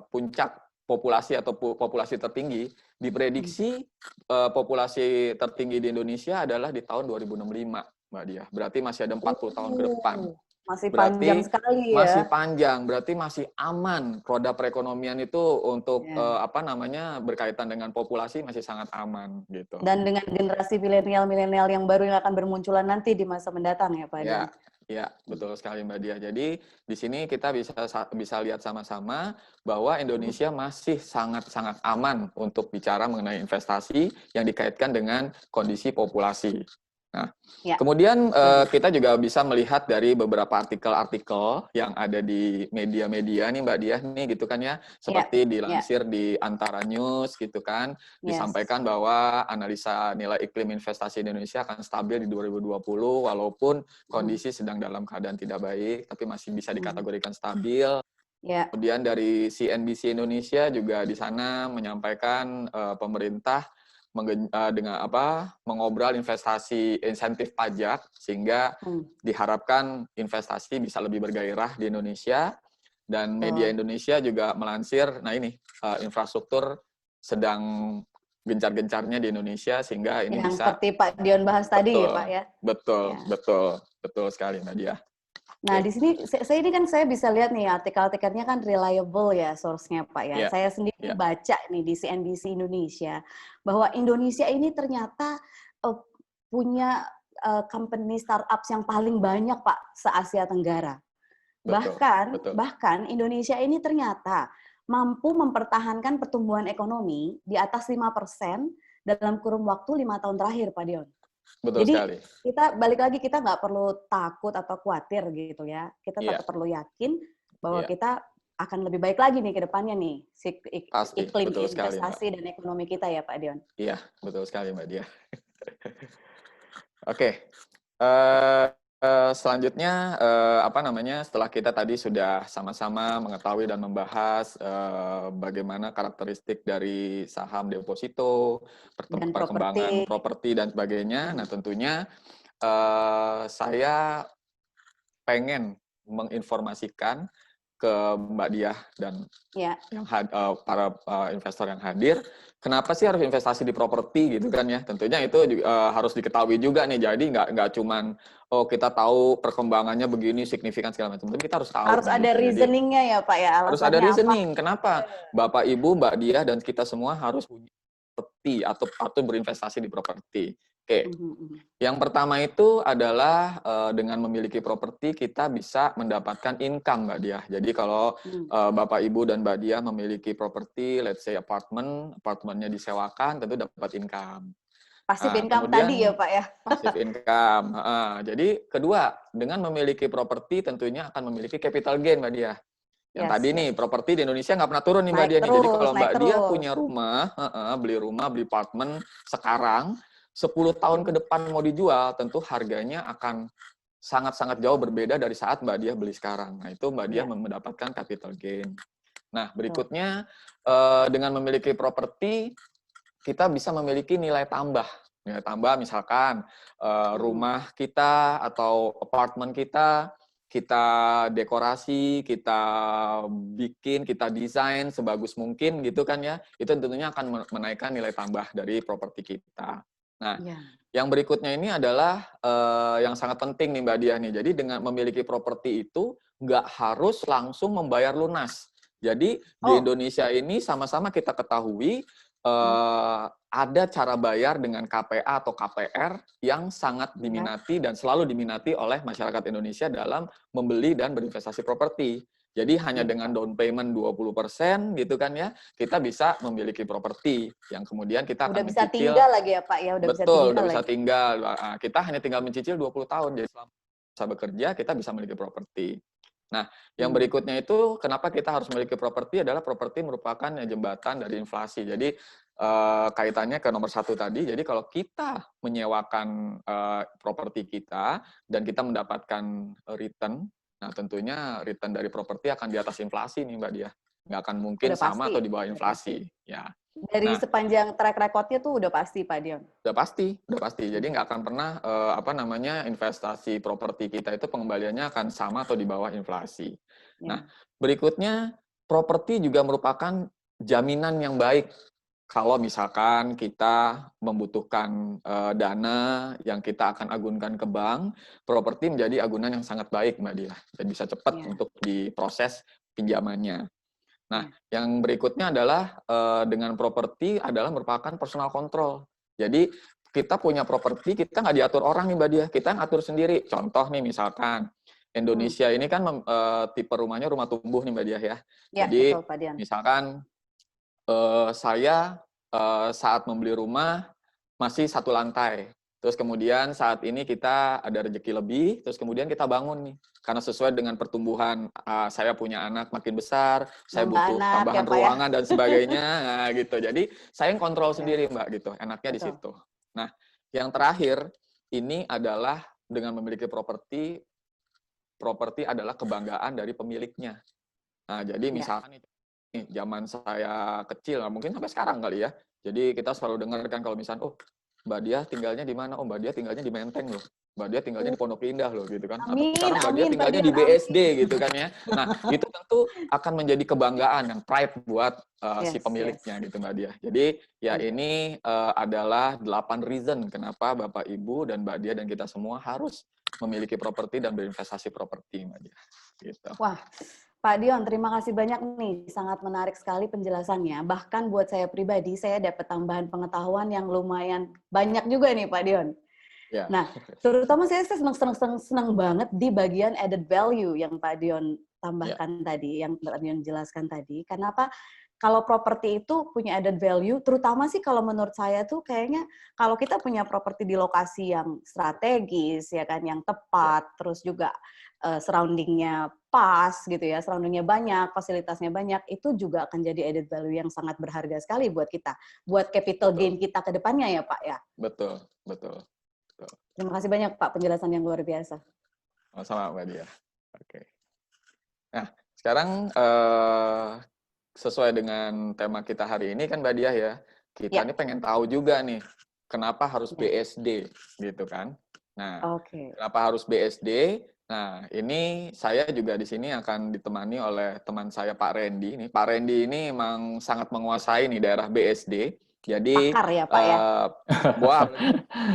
Speaker 3: puncak populasi atau populasi tertinggi? Diprediksi populasi tertinggi di Indonesia adalah di tahun 2065, Mbak Diah. Berarti masih ada 40 tahun ke depan.
Speaker 1: Masih panjang sekali ya.
Speaker 3: Masih panjang, berarti masih aman. Roda perekonomian itu untuk berkaitan dengan populasi masih sangat aman gitu.
Speaker 1: Dan dengan generasi milenial yang baru yang akan bermunculan nanti di masa mendatang ya Pak.
Speaker 3: Ya, betul sekali Mbak Diah. Jadi di sini kita bisa lihat sama-sama bahwa Indonesia masih sangat-sangat aman untuk bicara mengenai investasi yang dikaitkan dengan kondisi populasi. Nah, kemudian kita juga bisa melihat dari beberapa artikel-artikel yang ada di media-media nih Mbak Diah nih gitu kan ya, seperti dilansir di Antara News gitu kan, disampaikan bahwa analisa nilai iklim investasi Indonesia akan stabil di 2020 walaupun kondisi sedang dalam keadaan tidak baik, tapi masih bisa dikategorikan stabil. Kemudian dari CNBC Indonesia juga di sana menyampaikan pemerintah mengobrol investasi insentif pajak sehingga diharapkan investasi bisa lebih bergairah di Indonesia, dan media Indonesia juga melansir infrastruktur sedang gencar-gencarnya di Indonesia sehingga ini
Speaker 1: yang
Speaker 3: bisa
Speaker 1: seperti Pak Dion bahas tadi ya Pak ya.
Speaker 3: Betul sekali Mbak Diah.
Speaker 1: Nah,
Speaker 3: Oke.
Speaker 1: di sini saya ini kan saya bisa lihat nih artikel-artikelnya kan reliable ya source-nya Pak ya.
Speaker 3: Ya,
Speaker 1: Saya sendiri
Speaker 3: ya,
Speaker 1: baca nih di CNBC Indonesia bahwa Indonesia ini ternyata punya company startups yang paling banyak Pak se-Asia Tenggara.
Speaker 3: betul,
Speaker 1: Bahkan
Speaker 3: betul.
Speaker 1: bahkan Indonesia ini ternyata mampu mempertahankan pertumbuhan ekonomi di atas 5% dalam kurun waktu 5 tahun terakhir, Pak Dion.
Speaker 3: Betul
Speaker 1: Jadi
Speaker 3: sekali.
Speaker 1: kita balik lagi, kita nggak perlu takut atau khawatir gitu ya. Kita
Speaker 3: Iya,
Speaker 1: tetap perlu yakin bahwa
Speaker 3: iya,
Speaker 1: kita akan lebih baik lagi nih ke depannya nih
Speaker 3: pasti.
Speaker 1: iklim
Speaker 3: Betul sekali, Mbak.
Speaker 1: investasi dan ekonomi kita ya Pak Dion.
Speaker 3: Iya, betul sekali, Mbak Dia. Oke. Eh, Selanjutnya, apa namanya, setelah kita tadi sudah sama-sama mengetahui dan membahas bagaimana karakteristik dari saham deposito,
Speaker 1: Dan
Speaker 3: perkembangan
Speaker 1: properti.
Speaker 3: properti dan sebagainya. Nah, tentunya saya pengen menginformasikan ke Mbak Diah dan
Speaker 1: Ya,
Speaker 3: yang para investor yang hadir, kenapa sih harus investasi di properti gitu kan ya? Tentunya itu harus diketahui juga nih. Jadi nggak cuman oh kita tahu perkembangannya begini signifikan segala macam, tapi kita harus tahu
Speaker 1: harus
Speaker 3: nih
Speaker 1: ada
Speaker 3: gitu. Jadi
Speaker 1: reasoningnya ya Pak ya,
Speaker 3: harus ada
Speaker 1: alasannya apa?
Speaker 3: reasoning. Kenapa Bapak Ibu, Mbak Diah dan kita semua harus punya properti atau berinvestasi di properti. Oke.
Speaker 1: Mhm, mhm.
Speaker 3: Yang pertama itu adalah dengan memiliki properti kita bisa mendapatkan income, Mbak Diah. Jadi kalau
Speaker 1: Hmm.
Speaker 3: Bapak Ibu dan Mbak Diah memiliki properti, let's say apartemennya disewakan, tentu dapat income.
Speaker 1: Passive
Speaker 3: Nah,
Speaker 1: income tadi ya
Speaker 3: kemudian
Speaker 1: Pak ya.
Speaker 3: passive income. Jadi kedua, dengan memiliki properti tentunya akan memiliki capital gain, Mbak Diah. Yang tadi
Speaker 1: Yes,
Speaker 3: nih,
Speaker 1: yes.
Speaker 3: properti di Indonesia nggak pernah turun nih Mbak Dia nih. Jadi kalau
Speaker 1: Naik
Speaker 3: Mbak Dia
Speaker 1: terus.
Speaker 3: punya rumah, beli rumah, beli apartemen sekarang, 10 tahun ke depan mau dijual, tentu harganya akan sangat-sangat jauh berbeda dari saat Mbak Dia beli sekarang. Nah, itu Mbak Dia
Speaker 1: Ya,
Speaker 3: mendapatkan capital gain. Nah,
Speaker 1: betul.
Speaker 3: berikutnya, dengan memiliki properti, kita bisa memiliki nilai tambah. Nilai tambah misalkan rumah kita atau apartemen kita dekorasi, kita bikin, kita desain sebagus mungkin gitu kan ya. Itu tentunya akan menaikkan nilai tambah dari properti kita. Nah,
Speaker 1: Ya.
Speaker 3: yang berikutnya ini adalah yang sangat penting nih Mbak Diah nih. Jadi dengan memiliki properti itu nggak harus langsung membayar lunas. Jadi di
Speaker 1: Oh,
Speaker 3: Indonesia ini sama-sama kita ketahui ada cara bayar dengan KPA atau KPR yang sangat
Speaker 1: ya.
Speaker 3: diminati dan selalu diminati oleh masyarakat Indonesia dalam membeli dan berinvestasi properti. Jadi hanya
Speaker 1: Iya,
Speaker 3: dengan
Speaker 1: Pak.
Speaker 3: down payment 20% gitu kan ya, kita bisa memiliki properti yang kemudian kita
Speaker 1: Udah
Speaker 3: akan
Speaker 1: bisa
Speaker 3: mencicil.
Speaker 1: tinggal lagi ya, Pak ya, udah bisa
Speaker 3: Betul, udah
Speaker 1: tinggal
Speaker 3: bisa
Speaker 1: lagi.
Speaker 3: tinggal. Kita hanya tinggal mencicil 20 tahun. Jadi selama bisa bekerja, kita bisa memiliki properti. Nah, yang
Speaker 1: Hmm.
Speaker 3: berikutnya itu kenapa kita harus memiliki properti adalah properti merupakan jembatan dari inflasi. Jadi kaitannya ke nomor satu tadi. Jadi kalau kita menyewakan properti kita dan kita mendapatkan return, nah tentunya return dari properti akan di atas inflasi nih Mbak Dia. Nggak akan mungkin
Speaker 1: Udah
Speaker 3: sama atau
Speaker 1: pasti,
Speaker 3: di bawah
Speaker 1: udah pasti.
Speaker 3: inflasi. Ya.
Speaker 1: Dari
Speaker 3: Nah,
Speaker 1: sepanjang track record-nya tuh udah pasti, Pak Dion.
Speaker 3: udah pasti, udah pasti. Jadi nggak akan pernah investasi properti kita itu pengembaliannya akan sama atau di bawah inflasi.
Speaker 1: Ya.
Speaker 3: Nah, berikutnya properti juga merupakan jaminan yang baik kalau misalkan kita membutuhkan dana yang kita akan agunkan ke bank, properti menjadi agunan yang sangat baik, Mbak Dia, dan bisa cepat
Speaker 1: Ya.
Speaker 3: untuk diproses pinjamannya. Nah,
Speaker 1: Ya.
Speaker 3: yang berikutnya adalah dengan properti adalah merupakan personal control. Jadi kita punya properti, kita nggak diatur orang nih Mbak Dia, kita ngatur sendiri. Contoh nih misalkan, Indonesia ini kan tipe rumahnya rumah tumbuh nih Mbak Dia ya.
Speaker 1: Ya,
Speaker 3: Jadi
Speaker 1: betul, Pak Dion.
Speaker 3: misalkan saya saat membeli rumah masih satu lantai. Terus kemudian saat ini kita ada rezeki lebih, terus kemudian kita bangun nih. Karena sesuai dengan pertumbuhan, saya punya anak makin besar, saya
Speaker 1: Nambah
Speaker 3: butuh
Speaker 1: anak ya,
Speaker 3: tambahan
Speaker 1: Pak ya.
Speaker 3: ruangan dan sebagainya, nah, gitu. Jadi saya yang kontrol
Speaker 1: Ya,
Speaker 3: sendiri Mbak gitu, enaknya di
Speaker 1: betul.
Speaker 3: situ. Nah, yang terakhir ini adalah dengan memiliki properti, properti adalah kebanggaan dari pemiliknya. Nah, jadi
Speaker 1: Ya.
Speaker 3: misalkan nih, zaman saya kecil, mungkin sampai sekarang kali ya. Jadi kita selalu dengarkan kalau misalnya, oh Mbak Dia tinggalnya di mana? Oh Mbak Dia tinggalnya di Menteng loh. Mbak Dia tinggalnya di Pondok Indah loh gitu kan. Atau
Speaker 1: Amin,
Speaker 3: sekarang Mbak Dia
Speaker 1: amin, Pak
Speaker 3: tinggalnya di
Speaker 1: Dion,
Speaker 3: BSD
Speaker 1: amin.
Speaker 3: gitu kan ya. Nah, itu tentu akan menjadi kebanggaan dan pride buat si
Speaker 1: Yes, yes.
Speaker 3: pemiliknya gitu Mbak Dia. Jadi ya
Speaker 1: Ya.
Speaker 3: ini adalah 8 reason kenapa Bapak Ibu dan Mbak Dia dan kita semua harus memiliki properti dan berinvestasi properti, Mbak Dia. Gitu.
Speaker 1: Wah, Pak Dion, terima kasih banyak nih. Sangat menarik sekali penjelasannya. Bahkan buat saya pribadi, saya dapat tambahan pengetahuan yang lumayan banyak juga nih, Pak Dion.
Speaker 3: Ya.
Speaker 1: Nah, terutama saya senang banget di bagian added value yang Pak Dion tambahkan tadi, yang Pak Dion jelaskan tadi. Karena apa? Kalau properti itu punya added value, terutama sih kalau menurut saya tuh kayaknya kalau kita punya properti di lokasi yang strategis, ya kan, yang tepat, terus juga surrounding-nya pas gitu ya, surrounding-nya banyak, fasilitasnya banyak, itu juga akan jadi added value yang sangat berharga sekali buat kita, buat capital gain kita ke depannya ya Pak ya.
Speaker 3: Betul, betul.
Speaker 1: Terima kasih banyak Pak, penjelasan yang luar biasa.
Speaker 3: Sama Mbak Dia. Oke. Nah, sekarang sesuai dengan tema kita hari ini kan Mbak Dia ya, kita ini pengen tahu juga nih, kenapa harus BSD gitu kan. Nah, kenapa harus BSD? Nah, ini saya juga di sini akan ditemani oleh teman saya Pak Randy. Nih, Pak Randy ini memang sangat menguasai nih daerah BSD. Jadi,
Speaker 1: pakar ya Pak ya?
Speaker 3: Wah,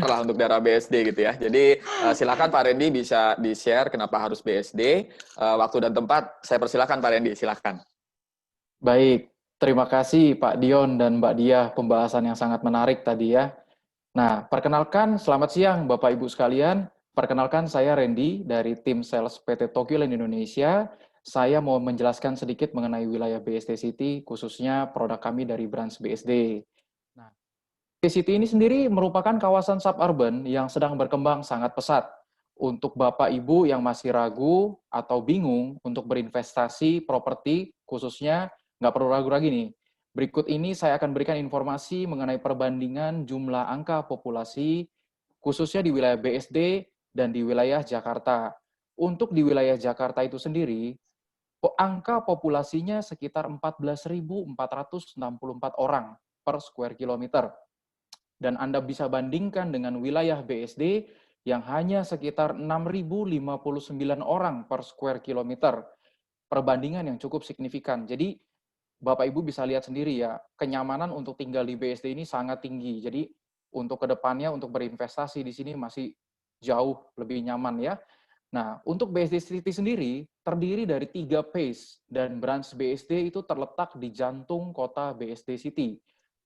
Speaker 3: lah untuk daerah BSD gitu ya. Jadi silakan Pak Randy bisa di-share kenapa harus BSD. Waktu dan tempat saya persilakan Pak Randy, silakan.
Speaker 4: Baik, terima kasih Pak Dion dan Mbak Dia, pembahasan yang sangat menarik tadi ya. Nah, perkenalkan, selamat siang Bapak Ibu sekalian. Perkenalkan saya Randy dari tim sales PT Tokyo Land Indonesia. Saya mau menjelaskan sedikit mengenai wilayah BSD City, khususnya produk kami dari branch BSD. Nah, BSD City ini sendiri merupakan kawasan suburban yang sedang berkembang sangat pesat. Untuk Bapak Ibu yang masih ragu atau bingung untuk berinvestasi properti, khususnya nggak perlu ragu lagi nih. Berikut ini saya akan berikan informasi mengenai perbandingan jumlah angka populasi, khususnya di wilayah BSD dan di wilayah Jakarta. Untuk di wilayah Jakarta itu sendiri, angka populasinya sekitar 14.464 orang per square kilometer. Dan Anda bisa bandingkan dengan wilayah BSD yang hanya sekitar 6.059 orang per square kilometer. Perbandingan yang cukup signifikan. Jadi, Bapak Ibu bisa lihat sendiri ya, kenyamanan untuk tinggal di BSD ini sangat tinggi. Jadi, untuk kedepannya, untuk berinvestasi di sini masih jauh lebih nyaman ya. Nah, untuk BSD City sendiri, terdiri dari 3 phase, dan branch BSD itu terletak di jantung kota BSD City.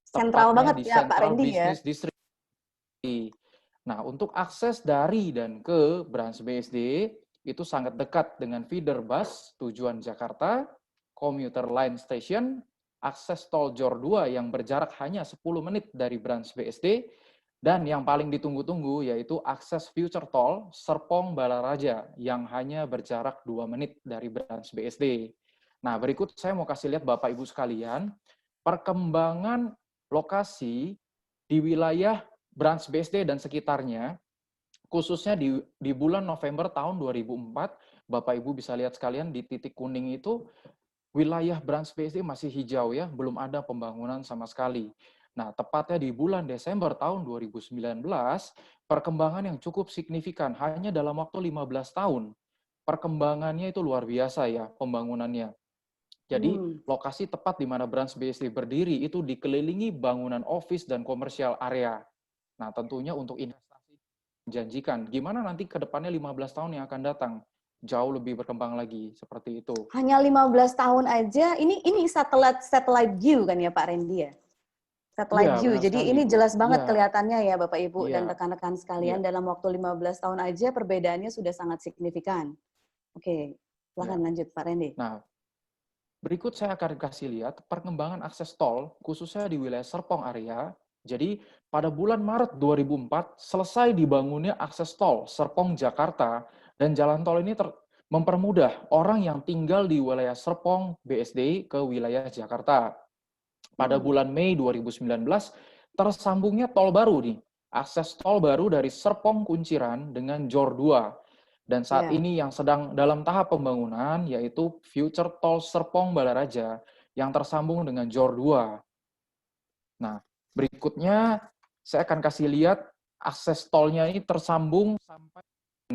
Speaker 1: Sentral banget
Speaker 4: di
Speaker 1: ya Pak
Speaker 4: Central
Speaker 1: Randy ya.
Speaker 4: Business District. Nah, untuk akses dari dan ke branch BSD itu sangat dekat dengan feeder bus tujuan Jakarta, commuter line station, akses tol Jor 2 yang berjarak hanya 10 menit dari branch BSD, dan yang paling ditunggu-tunggu yaitu akses future tol Serpong Balaraja yang hanya berjarak 2 menit dari branch BSD. Nah, berikut saya mau kasih lihat Bapak Ibu sekalian perkembangan lokasi di wilayah branch BSD dan sekitarnya, khususnya di bulan November tahun 2004, Bapak Ibu bisa lihat sekalian di titik kuning itu, wilayah branch BSD masih hijau ya, belum ada pembangunan sama sekali. Nah, tepatnya di bulan Desember tahun 2019, perkembangan yang cukup signifikan, hanya dalam waktu 15 tahun. Perkembangannya itu luar biasa ya, pembangunannya. Jadi, lokasi tepat di mana branch BSD berdiri itu dikelilingi bangunan office dan komersial area. Nah, tentunya untuk investasi menjanjikan. Gimana nanti ke depannya 15 tahun yang akan datang? Jauh lebih berkembang lagi, seperti itu.
Speaker 1: Hanya 15 tahun aja, ini satellite view kan ya Pak Randy ya? Satellite view, jadi
Speaker 4: sekali,
Speaker 1: ini
Speaker 4: Bu.
Speaker 1: jelas banget kelihatannya ya Bapak Ibu dan
Speaker 4: Iya.
Speaker 1: rekan-rekan sekalian, dalam waktu 15 tahun aja perbedaannya sudah sangat signifikan. Oke, silakan lanjut Pak Randy.
Speaker 4: Nah, berikut saya akan kasih lihat perkembangan akses tol, khususnya di wilayah Serpong area. Jadi, pada bulan Maret 2004, selesai dibangunnya akses tol Serpong Jakarta, dan jalan tol ini mempermudah orang yang tinggal di wilayah Serpong BSD ke wilayah Jakarta. Pada bulan Mei 2019, tersambungnya tol baru nih, akses tol baru dari Serpong Kunciran dengan Jor 2. Dan saat ini yang sedang dalam tahap pembangunan yaitu Future Tol Serpong Balaraja yang tersambung dengan Jor 2. Nah, berikutnya saya akan kasih lihat akses tolnya ini tersambung sampai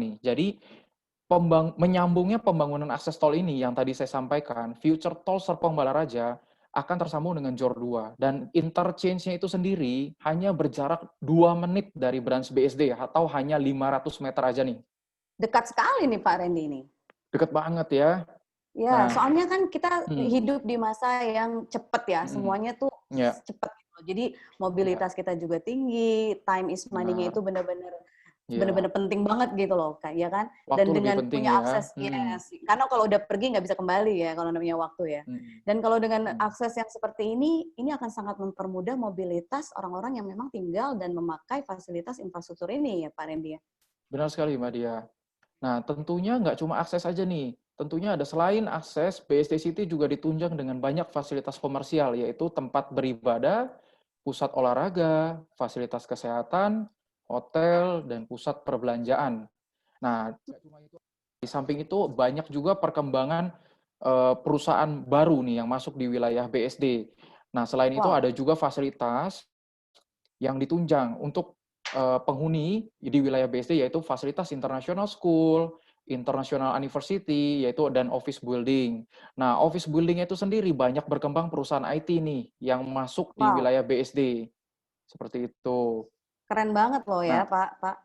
Speaker 4: ini. Jadi menyambungnya pembangunan akses tol ini yang tadi saya sampaikan, Future Tol Serpong Balaraja akan tersambung dengan Jor 2. Dan interchange-nya itu sendiri hanya berjarak 2 menit dari branch BSD atau hanya 500 meter aja nih.
Speaker 1: dekat sekali nih Pak Randy ini.
Speaker 4: Deket banget ya.
Speaker 1: Ya,
Speaker 4: Nah,
Speaker 1: soalnya kan kita
Speaker 4: hmm,
Speaker 1: hidup di masa yang cepat ya,
Speaker 4: hmm,
Speaker 1: semuanya tuh
Speaker 4: ya,
Speaker 1: cepat gitu. Jadi
Speaker 4: ya,
Speaker 1: mobilitas kita juga tinggi, time is money-nya itu
Speaker 4: benar.
Speaker 1: benar-benar
Speaker 4: Ya,
Speaker 1: penting banget gitu loh, ya kan?
Speaker 4: waktu
Speaker 1: Dan
Speaker 4: lebih
Speaker 1: dengan
Speaker 4: penting
Speaker 1: punya
Speaker 4: ya.
Speaker 1: akses, yes, karena kalau udah pergi nggak bisa kembali ya kalau namanya waktu ya.
Speaker 4: Hmm,
Speaker 1: Dan kalau dengan
Speaker 4: hmm.
Speaker 1: akses yang seperti ini akan sangat mempermudah mobilitas orang-orang yang memang tinggal dan memakai fasilitas infrastruktur ini ya Pak Randy ya.
Speaker 4: Benar sekali Mbak Dia. Nah, tentunya nggak cuma akses aja nih. Tentunya ada selain akses, BSD City juga ditunjang dengan banyak fasilitas komersial, yaitu tempat beribadah, pusat olahraga, fasilitas kesehatan, hotel, dan pusat perbelanjaan. Nah, nggak cuma itu, di samping itu banyak juga perkembangan perusahaan baru nih yang masuk di wilayah BSD. Nah, selain itu
Speaker 1: Wow.
Speaker 4: ada juga fasilitas yang ditunjang untuk penghuni di wilayah BSD, yaitu fasilitas International School, International University, yaitu dan office building. Nah, office building itu sendiri banyak berkembang perusahaan IT nih yang masuk di
Speaker 1: Wow,
Speaker 4: wilayah BSD. Seperti itu.
Speaker 1: keren banget loh ya
Speaker 4: Nah,
Speaker 1: Pak.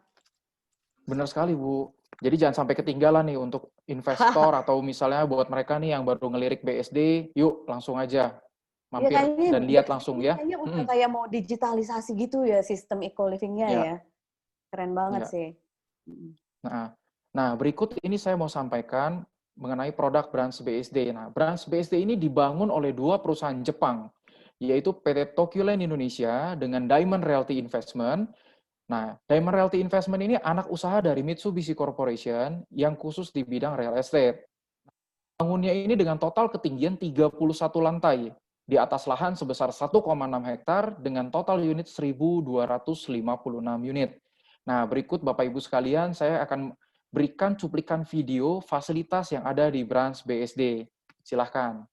Speaker 4: benar sekali, Bu. Jadi jangan sampai ketinggalan nih untuk investor atau misalnya buat mereka nih yang baru ngelirik BSD, yuk langsung aja
Speaker 1: Iya
Speaker 4: mampir
Speaker 1: kayaknya
Speaker 4: dan lihat
Speaker 1: BSD
Speaker 4: langsung
Speaker 1: ini
Speaker 4: ya.
Speaker 1: kayaknya udah kayak mau digitalisasi gitu ya sistem eco-living-nya
Speaker 4: Ya,
Speaker 1: ya. Keren banget
Speaker 4: ya.
Speaker 1: sih. Mm.
Speaker 4: Nah, berikut ini saya mau sampaikan mengenai produk Branch BSD. Nah, Branch BSD ini dibangun oleh dua perusahaan Jepang, yaitu PT Tokyo Land Indonesia dengan Diamond Realty Investment. Nah, Diamond Realty Investment ini anak usaha dari Mitsubishi Corporation yang khusus di bidang real estate. Bangunnya ini dengan total ketinggian 31 lantai di atas lahan sebesar 1,6 hektar dengan total unit 1.256 unit. Nah, berikut Bapak Ibu sekalian, saya akan berikan cuplikan video fasilitas yang ada di Branch BSD. Silahkan.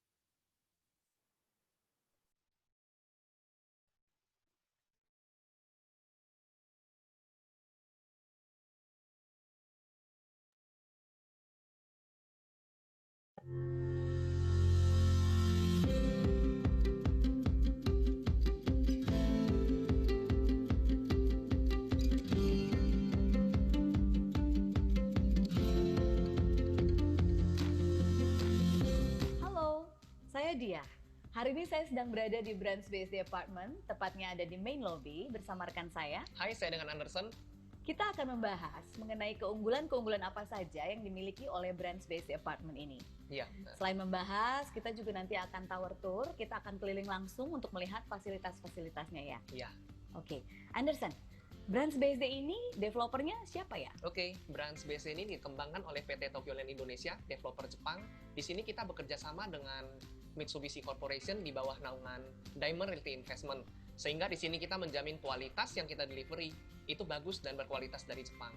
Speaker 1: Halo, saya Dia. Hari ini saya sedang berada di Branch BSD Apartment, tepatnya ada di main lobby bersama rekan saya.
Speaker 5: Hai, saya dengan Anderson.
Speaker 1: Kita akan membahas mengenai keunggulan-keunggulan apa saja yang dimiliki oleh Branch BSD Apartment ini.
Speaker 5: Iya.
Speaker 1: Selain membahas, kita juga nanti akan tower tour, kita akan keliling langsung untuk melihat fasilitas-fasilitasnya ya.
Speaker 5: Iya.
Speaker 1: Oke, Anderson, Branch BSD ini developernya siapa ya?
Speaker 5: Oke, Branch BSD ini dikembangkan oleh PT Tokyo Land Indonesia, developer Jepang. Di sini kita bekerja sama dengan Mitsubishi Corporation di bawah naungan Diamond Realty Investment. Sehingga di sini kita menjamin kualitas yang kita delivery itu bagus dan berkualitas dari Jepang.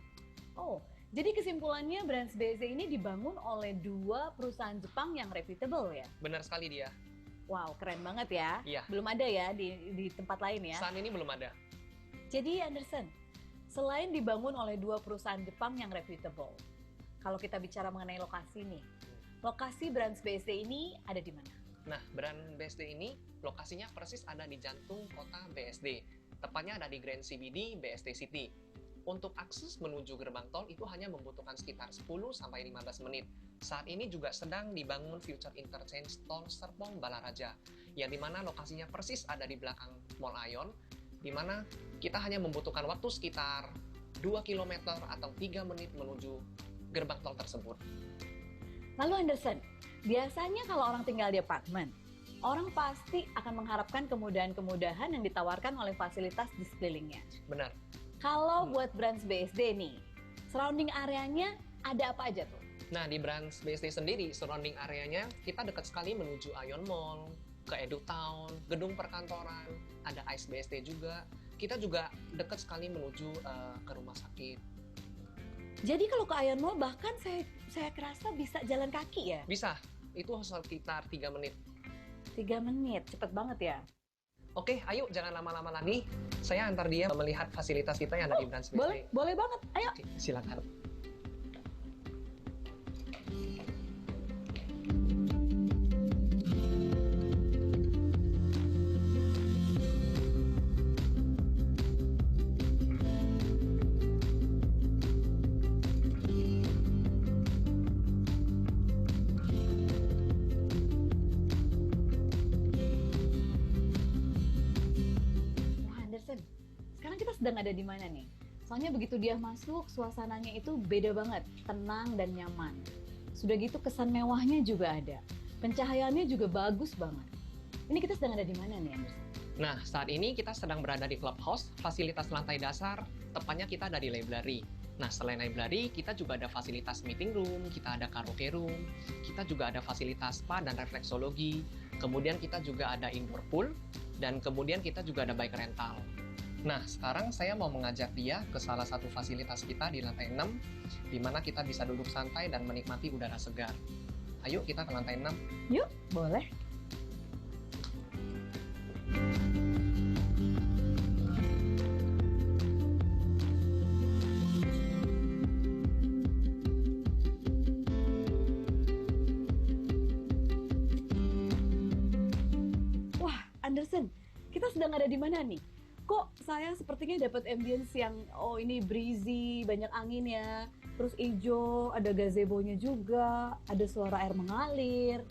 Speaker 1: Oh, jadi kesimpulannya Branch BSD ini dibangun oleh dua perusahaan Jepang yang reputable ya?
Speaker 5: Benar sekali Dia.
Speaker 1: Wow, keren banget ya.
Speaker 5: Iya.
Speaker 1: Belum ada ya di tempat lain ya.
Speaker 5: Saat ini belum ada.
Speaker 1: Jadi Anderson, selain dibangun oleh dua perusahaan Jepang yang reputable, kalau kita bicara mengenai lokasi nih, lokasi Branch BSD ini ada di mana?
Speaker 5: Nah, Branch BSD ini lokasinya persis ada di jantung kota BSD. Tepatnya ada di Grand CBD, BSD City. Untuk akses menuju gerbang tol itu hanya membutuhkan sekitar 10-15 menit. Saat ini juga sedang dibangun Future Interchange Tol Serpong Balaraja, yang dimana lokasinya persis ada di belakang Mall Ion, dimana kita hanya membutuhkan waktu sekitar 2 km atau 3 menit menuju gerbang tol tersebut.
Speaker 1: Lalu Anderson, biasanya kalau orang tinggal di apartemen, orang pasti akan mengharapkan kemudahan-kemudahan yang ditawarkan oleh fasilitas di sekelilingnya.
Speaker 5: Benar.
Speaker 1: Kalau buat Branch BSD nih, surrounding areanya ada apa aja tuh?
Speaker 5: Nah, di Branch BSD sendiri, surrounding areanya kita dekat sekali menuju Ion Mall, ke EduTown, gedung perkantoran, ada ICE BSD juga. Kita juga dekat sekali menuju ke rumah sakit.
Speaker 1: Jadi kalau ke Ion Mall bahkan saya kerasa bisa jalan kaki ya?
Speaker 5: Bisa, itu sekitar 3 menit.
Speaker 1: 3 menit, cepet banget ya?
Speaker 5: Oke, ayo jangan lama-lama lagi. Saya antar dia melihat fasilitas kita yang ada di Branch BSD.
Speaker 1: Boleh banget, ayo.
Speaker 5: Oke, silakan.
Speaker 1: sekarang kita sedang ada di mana nih? Soalnya begitu dia masuk, suasananya itu beda banget, tenang dan nyaman. Sudah gitu kesan mewahnya juga ada. Pencahayaannya juga bagus banget. Ini kita sedang ada di mana nih, Anderson?
Speaker 5: Nah, saat ini kita sedang berada di clubhouse, fasilitas lantai dasar, tepatnya kita ada di library. Nah, selain library, kita juga ada fasilitas meeting room, kita ada karaoke room, kita juga ada fasilitas spa dan refleksologi, kemudian kita juga ada indoor pool, dan kemudian kita juga ada bike rental. Nah, sekarang saya mau mengajak dia ke salah satu fasilitas kita di lantai 6, di mana kita bisa duduk santai dan menikmati udara segar. Ayo kita ke lantai 6.
Speaker 1: Yuk, boleh. Wah, Anderson, kita sedang ada di mana nih? Kok saya sepertinya dapat ambience yang, oh ini breezy, banyak angin ya, terus hijau, ada gazebo-nya juga, ada suara air mengalir,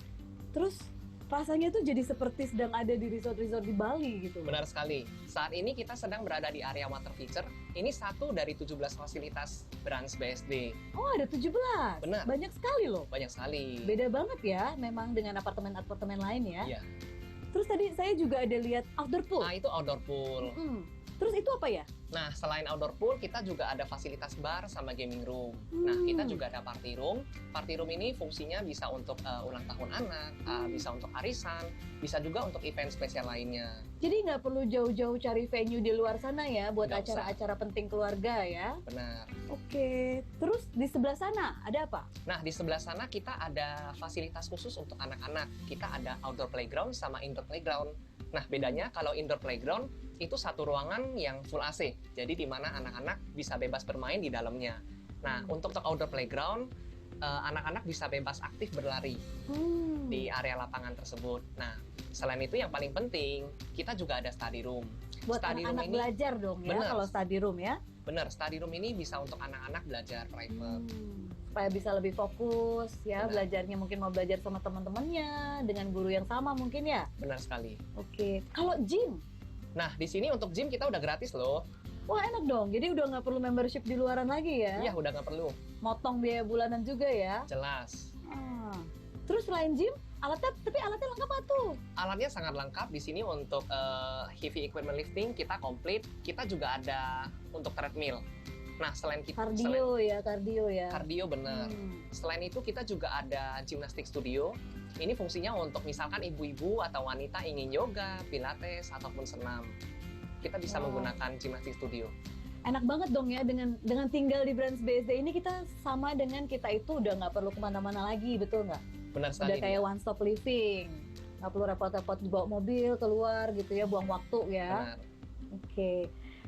Speaker 1: terus rasanya tuh jadi seperti sedang ada di resort-resort di Bali gitu.
Speaker 5: Benar sekali. Saat ini kita sedang berada di area water feature. Ini satu dari 17 fasilitas Branch BSD.
Speaker 1: Oh, ada 17?
Speaker 5: Benar.
Speaker 1: Banyak sekali loh.
Speaker 5: Banyak sekali.
Speaker 1: Beda banget ya, memang dengan apartemen-apartemen lain ya.
Speaker 5: Iya.
Speaker 1: Terus tadi saya juga ada lihat outdoor pool.
Speaker 5: Nah, itu outdoor pool.
Speaker 1: Terus itu apa ya?
Speaker 5: Nah, selain outdoor pool, kita juga ada fasilitas bar sama gaming room. Nah, kita juga ada party room. Party room ini fungsinya bisa untuk ulang tahun anak, bisa untuk arisan, bisa juga untuk event spesial lainnya.
Speaker 1: Jadi nggak perlu jauh-jauh cari venue di luar sana ya, buat
Speaker 5: Nggak usah.
Speaker 1: acara-acara penting keluarga ya.
Speaker 5: Benar.
Speaker 1: Oke, terus di sebelah sana ada apa?
Speaker 5: Nah, di sebelah sana kita ada fasilitas khusus untuk anak-anak. Kita ada outdoor playground sama indoor playground. Nah, bedanya kalau indoor playground itu satu ruangan yang full AC. Jadi di mana anak-anak bisa bebas bermain di dalamnya. Nah, untuk outdoor playground, anak-anak bisa bebas aktif berlari di area lapangan tersebut. Nah, selain itu yang paling penting, kita juga ada study room.
Speaker 1: Buat
Speaker 5: Study room
Speaker 1: anak-anak
Speaker 5: ini-
Speaker 1: belajar dong ya,
Speaker 5: Bener.
Speaker 1: kalau study room ya.
Speaker 5: Benar, study room ini bisa untuk anak-anak belajar private.
Speaker 1: Supaya bisa lebih fokus ya,
Speaker 5: Benar.
Speaker 1: belajarnya mungkin mau belajar sama teman-temannya, dengan guru yang sama mungkin ya.
Speaker 5: Benar sekali.
Speaker 1: Oke, kalau gym,
Speaker 5: Nah, di sini untuk gym kita udah gratis loh.
Speaker 1: wah enak dong. Jadi udah nggak perlu membership di luaran lagi ya.
Speaker 5: Iya, udah nggak perlu.
Speaker 1: Motong biaya bulanan juga ya.
Speaker 5: Jelas.
Speaker 1: Terus selain gym, tapi alatnya lengkap apa tuh?
Speaker 5: Alatnya sangat lengkap di sini untuk heavy equipment lifting kita komplit. Kita juga ada untuk treadmill. Nah, selain
Speaker 1: Kardio ya.
Speaker 5: kardio bener. Selain itu kita juga ada gymnastic studio. Ini fungsinya untuk misalkan ibu-ibu atau wanita ingin yoga, pilates ataupun senam. Kita bisa
Speaker 1: Wow.
Speaker 5: menggunakan gymnastic studio.
Speaker 1: Enak banget dong ya dengan tinggal di Branch BSD ini, kita sama dengan kita itu udah nggak perlu kemana-mana lagi, betul nggak?
Speaker 5: Benar
Speaker 1: Udah
Speaker 5: sekali.
Speaker 1: kayak one stop living, nggak perlu repot-repot dibawa mobil keluar gitu ya, buang waktu ya.
Speaker 5: Benar.
Speaker 1: Oke,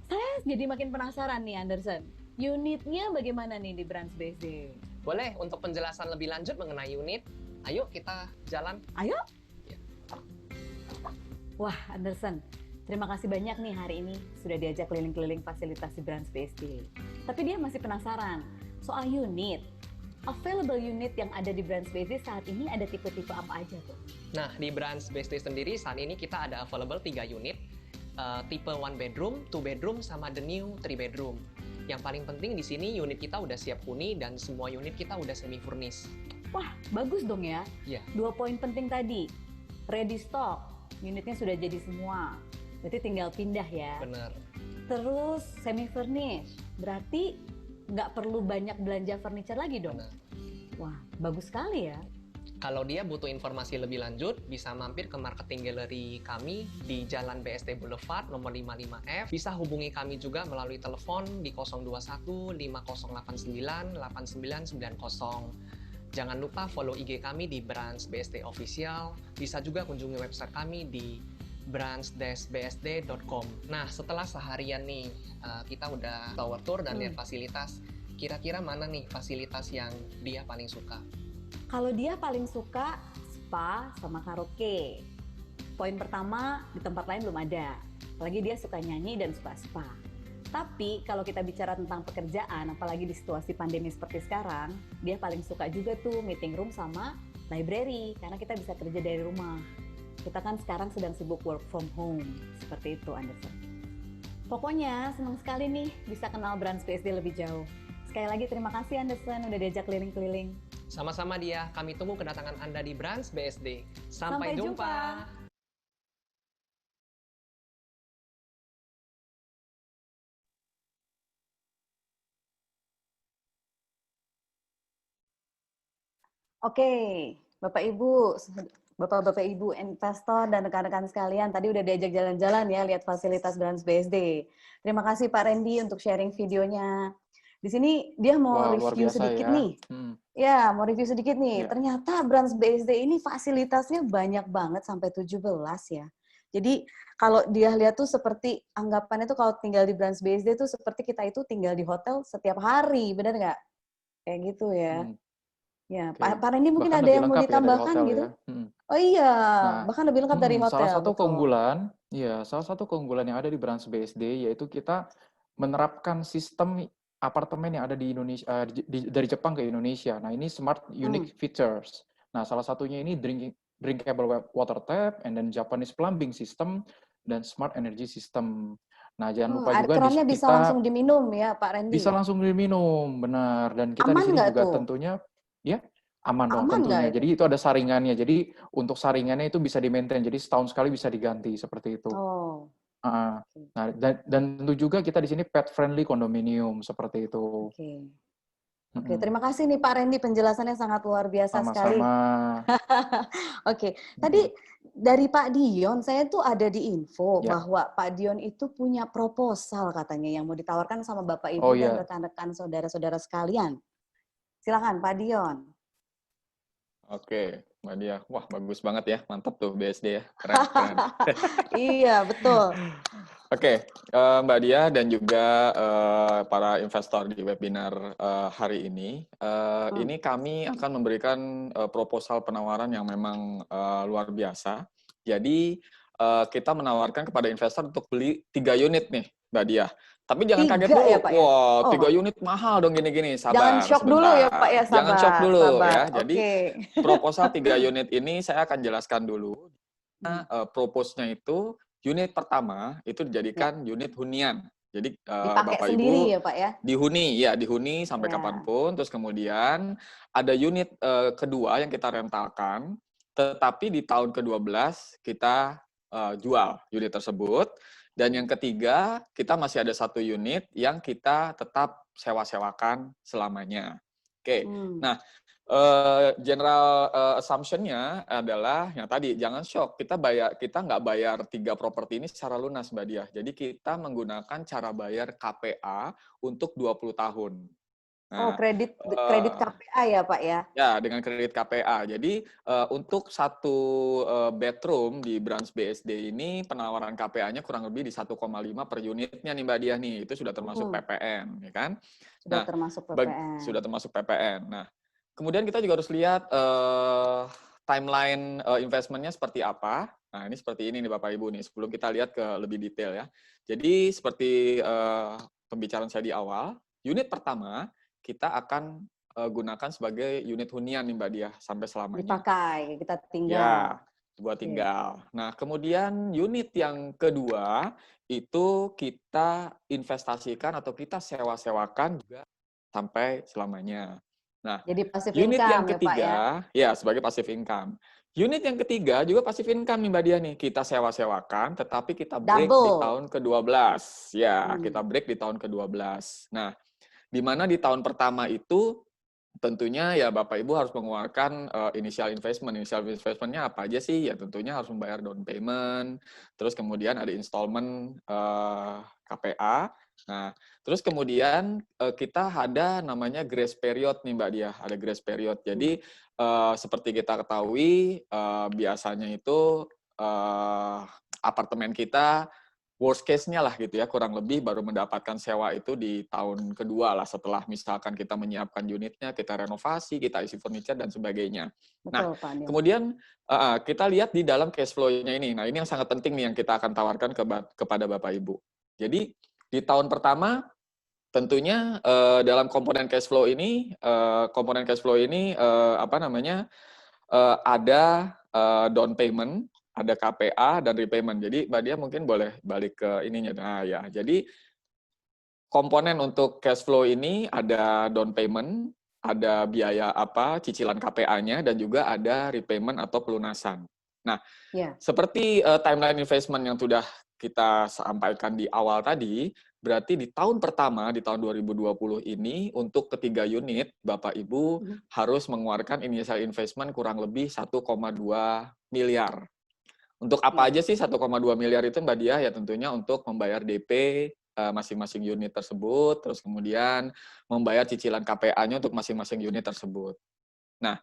Speaker 1: saya jadi makin penasaran nih Anderson. Unitnya bagaimana nih di Branch BSD?
Speaker 5: Boleh untuk penjelasan lebih lanjut mengenai unit, ayo kita jalan.
Speaker 1: Ayo.
Speaker 5: Ya.
Speaker 1: Wah Anderson, terima kasih banyak nih hari ini sudah diajak keliling-keliling fasilitas di Branch BSD. Tapi dia masih penasaran soal unit. Available unit yang ada di Branch BSD saat ini ada tipe-tipe apa aja tuh?
Speaker 5: Nah, di Branch BSD sendiri saat ini kita ada available 3 unit. Tipe 1 bedroom, 2 bedroom, sama the new 3 bedroom. Yang paling penting di sini unit kita udah siap huni dan semua unit kita udah semi furnish.
Speaker 1: Wah, bagus dong ya.
Speaker 5: Iya.
Speaker 1: 2 poin penting tadi. Ready stock, unitnya sudah jadi semua. Berarti tinggal pindah ya.
Speaker 5: Bener.
Speaker 1: Terus semi furnish, berarti nggak perlu banyak belanja furniture lagi dong.
Speaker 5: Bener.
Speaker 1: Wah, bagus sekali ya.
Speaker 5: Kalau dia butuh informasi lebih lanjut, bisa mampir ke marketing gallery kami di Jalan BSD Boulevard nomor 55F. Bisa hubungi kami juga melalui telepon di 021 5089 8990. Jangan lupa follow IG kami di Branch BSD Official. Bisa juga kunjungi website kami di branch-bsd.com. Nah, setelah seharian nih, kita udah tower tour dan lihat fasilitas. Kira-kira mana nih fasilitas yang dia paling suka?
Speaker 1: Kalau dia paling suka spa sama karaoke. Poin pertama, di tempat lain belum ada. Apalagi dia suka nyanyi dan suka spa. Tapi kalau kita bicara tentang pekerjaan, apalagi di situasi pandemi seperti sekarang, dia paling suka juga tuh meeting room sama library, karena kita bisa kerja dari rumah. Kita kan sekarang sedang sibuk work from home, seperti itu Anderson. Pokoknya senang sekali nih bisa kenal Brands BSD lebih jauh. Sekali lagi terima kasih Anderson udah diajak keliling-keliling.
Speaker 5: Sama-sama dia, kami tunggu kedatangan Anda di Branch BSD.
Speaker 1: Sampai jumpa. Oke, Bapak-Bapak Ibu investor dan rekan-rekan sekalian, tadi udah diajak jalan-jalan ya, lihat fasilitas Brands BSD. Terima kasih Pak Randy untuk sharing videonya. Di sini dia mau
Speaker 4: Wah, luar
Speaker 1: review
Speaker 4: biasa
Speaker 1: sedikit
Speaker 4: ya.
Speaker 1: nih. Ya, mau review sedikit nih.
Speaker 4: Ya.
Speaker 1: Ternyata Brands BSD ini fasilitasnya banyak banget sampai 17 ya. Jadi kalau dia lihat tuh seperti anggapannya tuh kalau tinggal di Brands BSD tuh seperti kita itu tinggal di hotel setiap hari, benar nggak? Kayak gitu ya. Ya,
Speaker 4: Oke.
Speaker 1: Pak Randy mungkin
Speaker 4: Bahkan
Speaker 1: ada
Speaker 4: lebih
Speaker 1: yang mau
Speaker 4: lengkap ya dari
Speaker 1: ditambahkan
Speaker 4: hotel
Speaker 1: gitu?
Speaker 4: ya.
Speaker 1: Oh iya,
Speaker 4: Nah,
Speaker 1: bahkan lebih lengkap dari
Speaker 4: salah
Speaker 1: hotel,
Speaker 4: satu
Speaker 1: betul.
Speaker 4: salah satu keunggulan yang ada di Branch BSD yaitu kita menerapkan sistem apartemen yang ada di Indonesia dari Jepang ke Indonesia. Nah, ini smart unique features. Nah, salah satunya ini drinkable water tap, and then Japanese plumbing system dan smart energy system. Nah, jangan lupa
Speaker 1: Air
Speaker 4: juga
Speaker 1: kerannya bisa
Speaker 4: kita
Speaker 1: langsung diminum ya, Pak Randy
Speaker 4: bisa
Speaker 1: ya?
Speaker 4: langsung diminum, benar. Dan kita di
Speaker 1: Aman
Speaker 4: sini
Speaker 1: nggak
Speaker 4: juga
Speaker 1: tuh?
Speaker 4: tentunya ya aman dong
Speaker 1: Aman nggak
Speaker 4: tentunya.
Speaker 1: itu?
Speaker 4: Jadi itu ada saringannya. Jadi untuk saringannya itu bisa di-maintain. Jadi setahun sekali bisa diganti seperti itu.
Speaker 1: Oh,
Speaker 4: Nah, dan tentu juga kita di sini pet friendly kondominium seperti itu.
Speaker 1: Oke, terima kasih nih Pak Randy, penjelasannya sangat luar biasa sekali.
Speaker 4: Sama-sama.
Speaker 1: Oke, tadi dari Pak Dion, saya tuh ada di info
Speaker 4: Ya.
Speaker 1: bahwa Pak Dion itu punya proposal katanya yang mau ditawarkan sama Bapak Ibu
Speaker 4: Oh,
Speaker 1: dan
Speaker 4: ya.
Speaker 1: rekan-rekan saudara-saudara sekalian. Silakan Pak Dion.
Speaker 3: Oke, Mbak Dia. Wah, bagus banget ya. Mantap tuh BSD ya. Keren, keren.
Speaker 1: Iya, betul.
Speaker 3: Oke, Mbak Dia dan juga para investor di webinar hari ini. Ini kami akan memberikan proposal penawaran yang memang luar biasa. Jadi, kita menawarkan kepada investor untuk beli 3 unit nih, Mbak Dia. Tapi jangan kaget
Speaker 1: 3
Speaker 3: dulu.
Speaker 1: ya, Pak ya?
Speaker 3: Wah,
Speaker 1: Oh.
Speaker 3: 3 unit mahal dong gini-gini.
Speaker 1: Jangan
Speaker 3: Sabar
Speaker 1: shock dulu ya, Pak ya,
Speaker 3: sebentar. Jangan shock
Speaker 1: sabar.
Speaker 3: dulu ya. Jadi,
Speaker 1: Oke.
Speaker 3: proposal 3 unit ini saya akan jelaskan dulu. Propose-nya itu unit pertama itu dijadikan unit hunian. Jadi
Speaker 1: dipakai
Speaker 3: Bapak
Speaker 1: sendiri
Speaker 3: Ibu
Speaker 1: ya, Pak ya?
Speaker 3: dihuni sampai kapanpun. Terus kemudian ada unit kedua yang kita rentalkan, tetapi di tahun ke-12 kita jual unit tersebut. Dan yang ketiga, kita masih ada 1 unit yang kita tetap sewa-sewakan selamanya. Oke. Nah, general assumption-nya adalah yang tadi, jangan shock, kita nggak bayar 3 properti ini secara lunas, Mbak Diah. Jadi kita menggunakan cara bayar KPA untuk 20 tahun.
Speaker 1: Oh,
Speaker 3: Nah,
Speaker 1: kredit KPA ya, Pak ya?
Speaker 3: Ya, dengan kredit KPA. Jadi untuk 1 bedroom di Branch BSD ini penawaran KPA-nya kurang lebih di 1,5 per unitnya nih Mbak Diah nih. Itu sudah termasuk PPN, ya kan?
Speaker 1: Sudah termasuk PPN.
Speaker 3: Sudah termasuk PPN. Nah, kemudian kita juga harus lihat timeline investment-nya seperti apa. Nah, ini seperti ini nih Bapak Ibu nih, sebelum kita lihat ke lebih detail ya. Jadi seperti pembicaraan saya di awal, unit pertama kita akan gunakan sebagai unit hunian nih Mbak Diah sampai selamanya.
Speaker 1: Dipakai, kita tinggal.
Speaker 3: Ya, buat tinggal. Nah, kemudian unit yang kedua itu kita investasikan atau kita sewa-sewakan juga sampai selamanya. Nah,
Speaker 1: jadi passive
Speaker 3: unit
Speaker 1: income
Speaker 3: yang
Speaker 1: ya, Pak
Speaker 3: ketiga, ya sebagai passive income. Unit yang ketiga juga passive income nih Mbak Diah nih. Kita sewa-sewakan, tetapi kita break di tahun ke-12. Ya, kita break di tahun ke-12. Nah, di mana di tahun pertama itu tentunya ya Bapak Ibu harus mengeluarkan initial investment. Initial investment-nya apa aja sih? Ya tentunya harus membayar down payment, terus kemudian ada installment KPA. Nah, terus kemudian kita ada namanya grace period nih Mbak Diah, ada grace period. Jadi seperti kita ketahui biasanya itu apartemen kita worst case-nya lah gitu ya, kurang lebih baru mendapatkan sewa itu di tahun kedua lah setelah misalkan kita menyiapkan unitnya, kita renovasi, kita isi furniture dan sebagainya. Nah, kemudian kita lihat di dalam cash flow-nya ini. Nah, ini yang sangat penting nih yang kita akan tawarkan kepada Bapak Ibu. Jadi di tahun pertama tentunya dalam komponen cash flow ini ada down payment ada KPA dan repayment. Jadi Mbak Dia mungkin boleh balik ke ininya. Nah ya, jadi komponen untuk cash flow ini ada down payment, ada biaya cicilan KPA-nya, dan juga ada repayment atau pelunasan. Nah, seperti timeline investment yang sudah kita sampaikan di awal tadi, berarti di tahun pertama, di tahun 2020 ini, untuk ketiga unit, Bapak Ibu harus mengeluarkan initial investment kurang lebih 1,2 miliar. Untuk apa aja sih 1,2 miliar itu Mbak Dia? Ya tentunya untuk membayar DP masing-masing unit tersebut, terus kemudian membayar cicilan KPA-nya untuk masing-masing unit tersebut. Nah,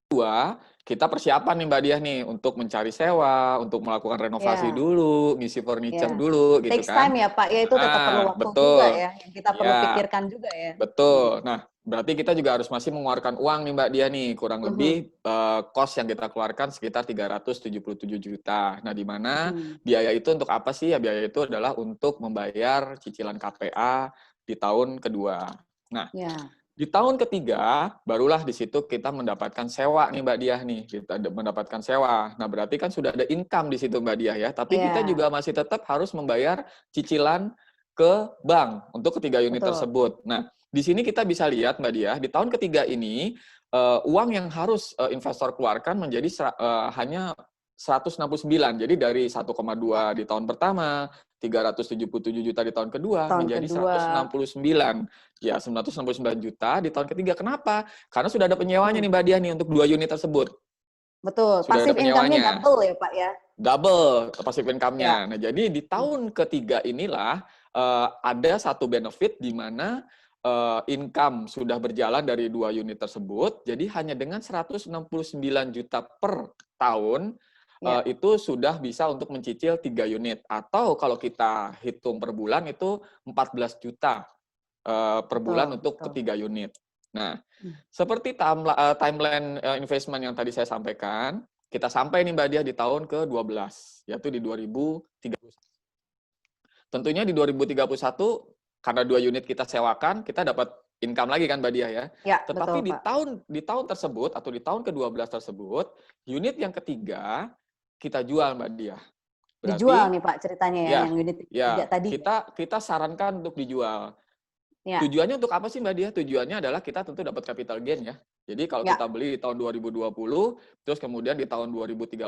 Speaker 3: kedua, kita persiapan nih Mbak Dia nih untuk mencari sewa, untuk melakukan renovasi dulu, ngisi furniture dulu gitu
Speaker 1: Takes
Speaker 3: kan.
Speaker 1: time ya Pak, ya itu tetap perlu waktu
Speaker 3: betul.
Speaker 1: juga ya, yang kita perlu pikirkan juga ya.
Speaker 3: Betul. Nah, berarti kita juga harus masih mengeluarkan uang nih Mbak Dia nih, kurang lebih cost yang kita keluarkan sekitar 377 juta. Nah, di mana biaya itu untuk apa sih? Ya biaya itu adalah untuk membayar cicilan KPA di tahun kedua. Nah, di tahun ketiga, barulah di situ kita mendapatkan sewa nih Mbak Diah nih, kita mendapatkan sewa. Nah berarti kan sudah ada income di situ Mbak Diah ya, tapi kita juga masih tetap harus membayar cicilan ke bank untuk ketiga unit tersebut. Nah di sini kita bisa lihat Mbak Diah, di tahun ketiga ini uang yang harus investor keluarkan menjadi hanya 169. Jadi dari 1,2 di tahun pertama, 377 juta di tahun kedua, menjadi 169. Ya, 969 juta di tahun ketiga. Kenapa? Karena sudah ada penyewanya nih Mbak Diah nih untuk 2 unit tersebut.
Speaker 1: Betul,
Speaker 3: sudah
Speaker 1: passive income-nya double ya Pak ya?
Speaker 3: Double passive income-nya. Nah, jadi di tahun ketiga inilah ada satu benefit di mana income sudah berjalan dari 2 unit tersebut, jadi hanya dengan 169 juta per tahun, itu sudah bisa untuk mencicil 3 unit. Atau kalau kita hitung per bulan itu 14 juta per bulan untuk ketiga unit. Nah, seperti timeline investment yang tadi saya sampaikan, kita sampai nih Mbak Diah di tahun ke-12, yaitu di 2031. Tentunya di 2031, karena 2 unit kita sewakan, kita dapat income lagi kan Mbak Diah ya. Tetapi betul, di tahun tersebut, atau di tahun ke-12 tersebut, unit yang ketiga, kita jual Mbak Diah. Berarti,
Speaker 1: dijual nih Pak ceritanya ya, yang unit 3 tadi.
Speaker 3: Kita sarankan untuk dijual. Tujuannya untuk apa sih Mbak Diah? Tujuannya adalah kita tentu dapat capital gain ya. Jadi kalau kita beli di tahun 2020, terus kemudian di tahun 2031,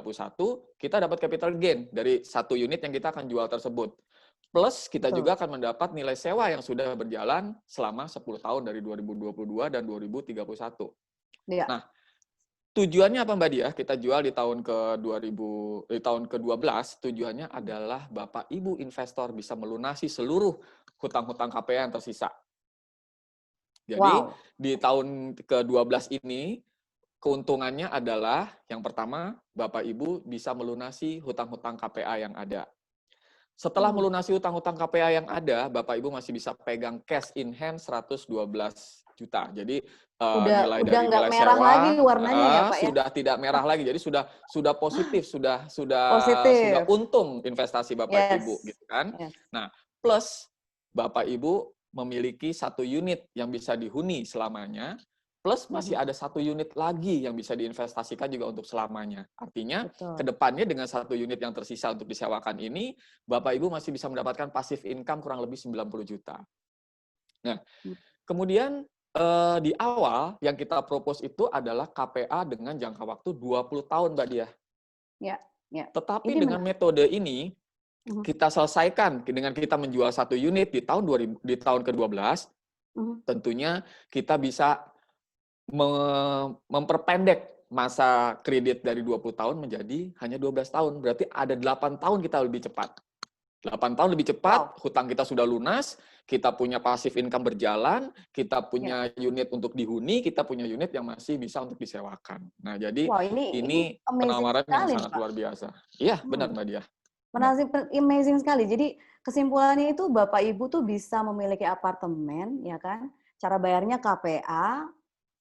Speaker 3: kita dapat capital gain dari 1 unit yang kita akan jual tersebut. Plus kita juga akan mendapat nilai sewa yang sudah berjalan selama 10 tahun dari 2022 dan 2031. Nah, tujuannya apa Mbak Diah? Kita jual di tahun ke-12, tujuannya adalah Bapak Ibu investor bisa melunasi seluruh hutang-hutang KPA yang tersisa. Jadi di tahun ke-12 ini keuntungannya adalah yang pertama Bapak Ibu bisa melunasi hutang-hutang KPA yang ada. Setelah melunasi hutang-hutang KPA yang ada, Bapak Ibu masih bisa pegang cash in hand 112 juta. Jadi nilai dari nilai
Speaker 1: merah
Speaker 3: sewa
Speaker 1: lagi warnanya ya Pak ya.
Speaker 3: Sudah tidak merah lagi. Jadi sudah positif, sudah untung investasi Bapak Ibu gitu kan. Nah, plus Bapak Ibu memiliki 1 unit yang bisa dihuni selamanya, plus masih ada 1 unit lagi yang bisa diinvestasikan juga untuk selamanya. Artinya, kedepannya dengan 1 unit yang tersisa untuk disewakan ini, Bapak Ibu masih bisa mendapatkan passive income kurang lebih 90 juta. Nah, kemudian di awal yang kita propose itu adalah KPA dengan jangka waktu 20 tahun, Mbak Diah. Tetapi ini dengan metode ini, kita selesaikan dengan kita menjual 1 unit di tahun ke-12, tentunya kita bisa memperpendek masa kredit dari 20 tahun menjadi hanya 12 tahun. Berarti ada 8 tahun kita lebih cepat. 8 tahun lebih cepat, hutang kita sudah lunas, kita punya passive income berjalan, kita punya unit untuk dihuni, kita punya unit yang masih bisa untuk disewakan. Nah, jadi ini penawaran yang sangat luar biasa. Iya, benar Mbak Diah.
Speaker 1: Amazing sekali. Jadi kesimpulannya itu Bapak Ibu tuh bisa memiliki apartemen, ya kan? Cara bayarnya KPA,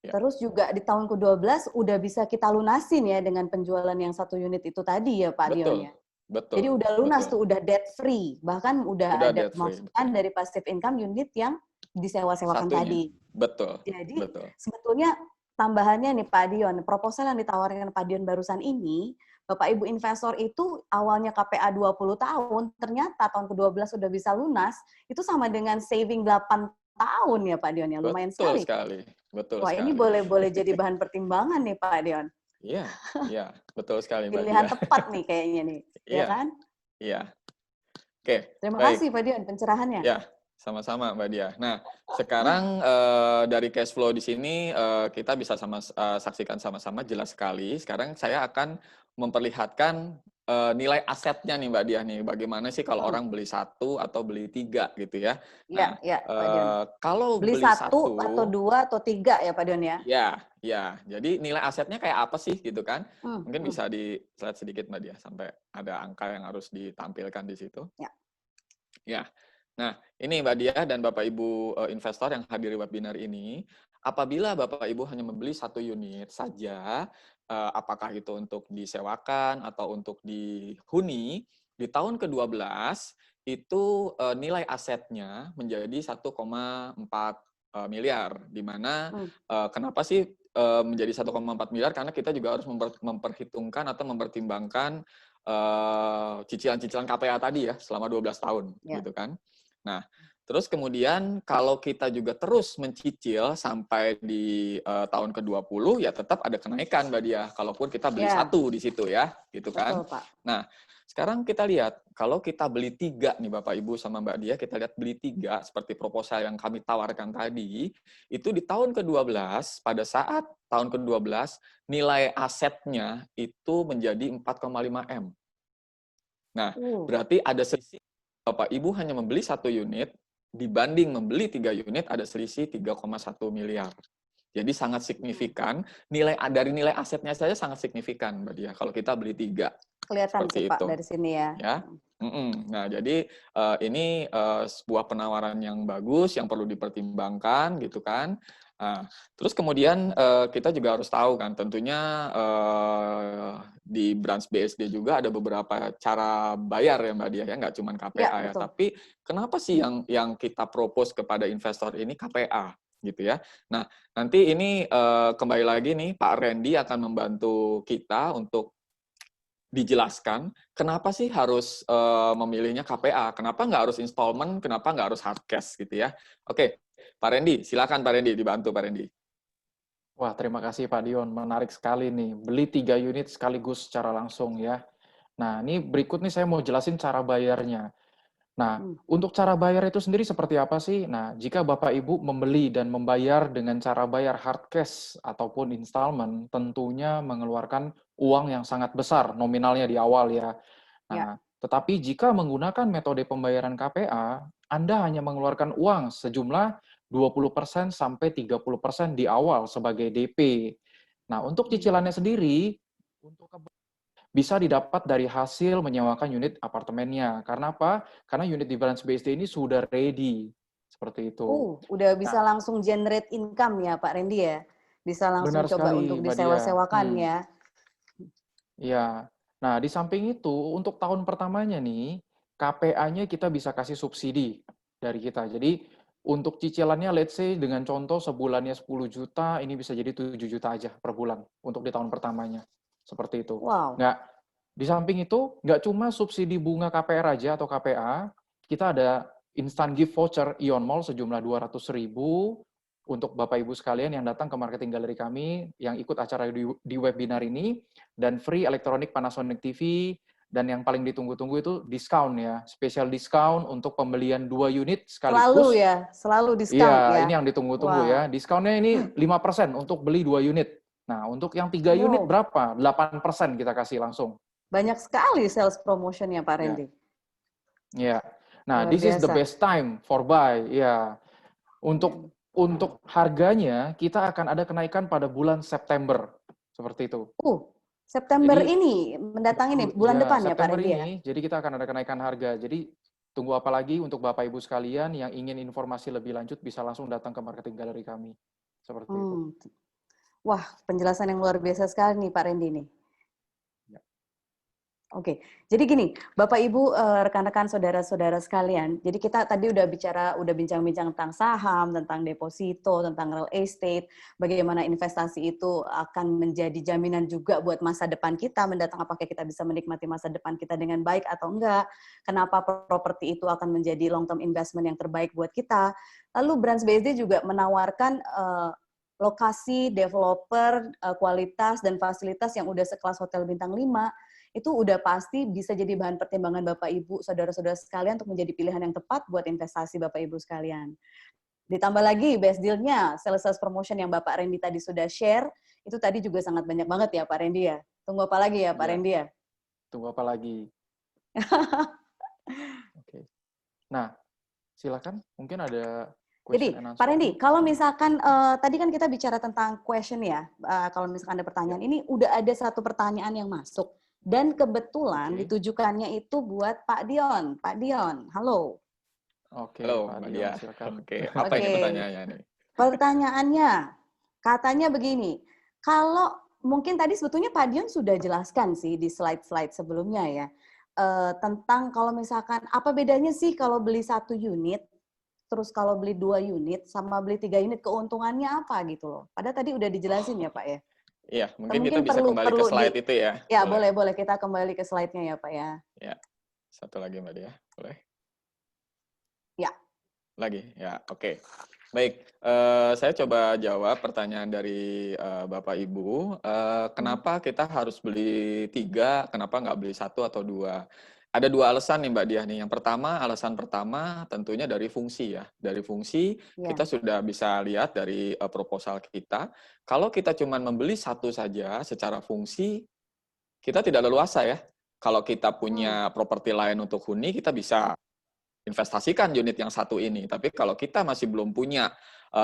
Speaker 1: terus juga di tahun ke-12 udah bisa kita lunasin ya dengan penjualan yang 1 unit itu tadi ya Pak Dion ya.
Speaker 3: Betul.
Speaker 1: Jadi udah lunas tuh, udah debt free, bahkan udah ada pemasukan dari passive income unit yang disewa-sewakan tadi.
Speaker 3: Betul.
Speaker 1: Jadi sebetulnya tambahannya nih Pak Dion, proposal yang ditawarkan Pak Dion barusan ini Bapak Ibu investor itu awalnya KPA 20 tahun, ternyata tahun ke-12 sudah bisa lunas, itu sama dengan saving 8 tahun ya Pak Dion ya, lumayan
Speaker 3: Betul
Speaker 1: sekali.
Speaker 3: sekali, betul
Speaker 1: Wah, ini
Speaker 3: sekali.
Speaker 1: boleh jadi bahan pertimbangan nih Pak Dion.
Speaker 3: Iya, iya, betul sekali Mbak
Speaker 1: Pilihan
Speaker 3: Dia.
Speaker 1: tepat nih kayaknya nih, ya
Speaker 3: Iya,
Speaker 1: kan?
Speaker 3: iya. Oke,
Speaker 1: Terima
Speaker 3: baik.
Speaker 1: kasih Pak Dion pencerahannya.
Speaker 3: Ya, sama-sama Mbak Dia. Nah, sekarang dari cash flow di sini kita bisa saksikan sama-sama jelas sekali. Sekarang saya akan memperlihatkan nilai asetnya nih Mbak Dia nih. Bagaimana sih kalau orang beli 1 atau beli 3 gitu ya. Nah,
Speaker 1: Ya, Pak Dion.
Speaker 3: kalau
Speaker 1: Beli
Speaker 3: beli
Speaker 1: 1 atau 2 atau 3 ya Pak Dion ya?
Speaker 3: ya. Jadi nilai asetnya kayak apa sih gitu kan? Mungkin
Speaker 1: Hmm.
Speaker 3: bisa di slide sedikit Mbak Dia sampai ada angka yang harus ditampilkan di situ.
Speaker 1: Ya.
Speaker 3: Ya. Nah, ini Mbak Dia dan Bapak Ibu investor yang hadiri webinar ini, apabila Bapak Ibu hanya membeli 1 unit saja, apakah itu untuk disewakan atau untuk dihuni, di tahun ke-12 itu nilai asetnya menjadi 1,4 miliar, di mana kenapa sih menjadi 1,4 miliar? Karena kita juga harus memperhitungkan atau mempertimbangkan cicilan-cicilan KPA tadi ya selama 12 tahun gitu kan. Nah, terus kemudian kalau kita juga terus mencicil sampai di tahun ke-20 ya tetap ada kenaikan Mbak Dia kalaupun kita beli 1 di situ ya, gitu kan.
Speaker 1: Betul, Pak.
Speaker 3: Nah, sekarang kita lihat kalau kita beli 3 nih Bapak Ibu sama Mbak Dia, kita lihat beli 3 seperti proposal yang kami tawarkan tadi, itu di tahun ke-12 pada saat tahun ke-12 nilai asetnya itu menjadi 4,5 M. Nah, berarti ada selisih Bapak Ibu hanya membeli 1 unit, dibanding membeli 3 unit ada selisih 3,1 miliar. Jadi sangat signifikan, dari nilai asetnya saja sangat signifikan Mbak Dia, kalau kita beli 3.
Speaker 1: Kelihatan sih Pak dari sini ya.
Speaker 3: Nah, jadi ini sebuah penawaran yang bagus, yang perlu dipertimbangkan gitu kan. Nah, terus kemudian kita juga harus tahu kan, tentunya di branch BSD juga ada beberapa cara bayar ya Mbak Dia ya, nggak cuma KPA ya. Tapi kenapa sih yang kita propose kepada investor ini KPA gitu ya? Nah, nanti ini kembali lagi nih Pak Randy akan membantu kita untuk dijelaskan kenapa sih harus memilihnya KPA, kenapa nggak harus installment, kenapa nggak harus hard cash gitu ya. Oke, Pak Randy, silakan Pak Randy, dibantu Pak Randy.
Speaker 4: Wah, terima kasih Pak Dion, menarik sekali nih. Beli 3 unit sekaligus secara langsung ya. Nah, ini berikut nih saya mau jelasin cara bayarnya. Nah, untuk cara bayar itu sendiri seperti apa sih? Nah, jika Bapak Ibu membeli dan membayar dengan cara bayar hard cash ataupun installment, tentunya mengeluarkan uang yang sangat besar nominalnya di awal ya. Nah, tetapi jika menggunakan metode pembayaran KPA, Anda hanya mengeluarkan uang sejumlah 20% sampai 30% di awal sebagai DP. Nah, untuk cicilannya sendiri, bisa didapat dari hasil menyewakan unit apartemennya. Karena apa? Karena unit di branch BSD ini sudah ready. Seperti itu.
Speaker 1: Udah bisa langsung generate income ya Pak Randy ya? Bisa langsung coba untuk disewa-sewakan ya?
Speaker 4: Iya. Nah, di samping itu, untuk tahun pertamanya nih, KPA-nya kita bisa kasih subsidi dari kita. Jadi, untuk cicilannya, let's say, dengan contoh sebulannya 10 juta, ini bisa jadi 7 juta aja per bulan untuk di tahun pertamanya. Seperti itu. Di samping itu, nggak cuma subsidi bunga KPR aja atau KPA, kita ada instant gift voucher Ion Mall sejumlah 200.000 untuk Bapak Ibu sekalian yang datang ke marketing galeri kami, yang ikut acara di webinar ini, dan free elektronik Panasonic TV, dan yang paling ditunggu-tunggu itu diskon ya, spesial diskon untuk pembelian 2 unit sekaligus.
Speaker 1: Selalu diskon ya?
Speaker 4: Iya, ini yang ditunggu-tunggu ya. Diskonnya ini 5% untuk beli 2 unit. Nah, untuk yang 3 unit berapa? 8% kita kasih langsung.
Speaker 1: Banyak sekali sales promotion ya Pak Randy.
Speaker 4: Ya. Nah, this is the best time for buy. Ya. Untuk harganya kita akan ada kenaikan pada bulan September. Seperti itu.
Speaker 1: September jadi, ini mendatang ini bulan depan ya Pak Randy ya.
Speaker 4: Jadi kita akan ada kenaikan harga. Jadi tunggu apa lagi untuk Bapak Ibu sekalian yang ingin informasi lebih lanjut bisa langsung datang ke marketing galeri kami. Seperti itu.
Speaker 1: Wah, penjelasan yang luar biasa sekali nih Pak Randy nih. Oke, jadi gini, Bapak Ibu, rekan-rekan saudara-saudara sekalian. Jadi kita tadi udah bincang-bincang tentang saham, tentang deposito, tentang real estate, bagaimana investasi itu akan menjadi jaminan juga buat masa depan kita mendatang, apakah kita bisa menikmati masa depan kita dengan baik atau enggak, kenapa properti itu akan menjadi long term investment yang terbaik buat kita. Lalu Brands BSD juga menawarkan lokasi, developer, kualitas dan fasilitas yang udah sekelas hotel bintang 5, itu udah pasti bisa jadi bahan pertimbangan Bapak Ibu, saudara-saudara sekalian untuk menjadi pilihan yang tepat buat investasi Bapak Ibu sekalian. Ditambah lagi best deal-nya, sales promotion yang Bapak Randy tadi sudah share, itu tadi juga sangat banyak banget ya Pak Randy ya. Tunggu apa lagi ya Pak Randy ya?
Speaker 4: Tunggu apa lagi? Oke. Nah, silakan. Mungkin ada
Speaker 1: Jadi,
Speaker 4: question and
Speaker 1: Pak
Speaker 4: answer.
Speaker 1: Randy, kalau misalkan tadi kan kita bicara tentang question ya, kalau misalkan ada pertanyaan, ini udah ada satu pertanyaan yang masuk. Dan kebetulan ditujukannya itu buat Pak Dion. Pak Dion, halo.
Speaker 4: Oke,
Speaker 3: Halo,
Speaker 4: Pak
Speaker 3: Mbak
Speaker 4: Dion,
Speaker 3: Dia.
Speaker 4: silakan.
Speaker 3: Oke, apa ini pertanyaannya nih?
Speaker 1: Pertanyaannya, katanya begini, kalau mungkin tadi sebetulnya Pak Dion sudah jelaskan sih di slide-slide sebelumnya ya, tentang kalau misalkan apa bedanya sih kalau beli 1 unit, terus kalau beli 2 unit, sama beli 3 unit, keuntungannya apa gitu loh. Padahal tadi udah dijelasin ya Pak ya.
Speaker 3: Iya, mungkin kita
Speaker 1: Mungkin
Speaker 3: bisa kembali ke slide itu ya.
Speaker 1: Ya, boleh kita kembali ke slide-nya ya Pak ya.
Speaker 3: Ya, satu lagi Mbak Dia, boleh?
Speaker 1: Ya.
Speaker 3: Lagi, ya, oke. Baik, saya coba jawab pertanyaan dari Bapak Ibu. Kenapa kita harus beli 3, kenapa nggak beli 1 atau 2? Ada 2 alasan nih Mbak Diah nih. Yang pertama, alasan pertama tentunya dari fungsi ya. Dari fungsi kita sudah bisa lihat dari proposal kita. Kalau kita cuma membeli 1 saja secara fungsi, kita tidak leluasa ya. Kalau kita punya properti lain untuk huni, kita bisa investasikan unit yang 1 ini. Tapi kalau kita masih belum punya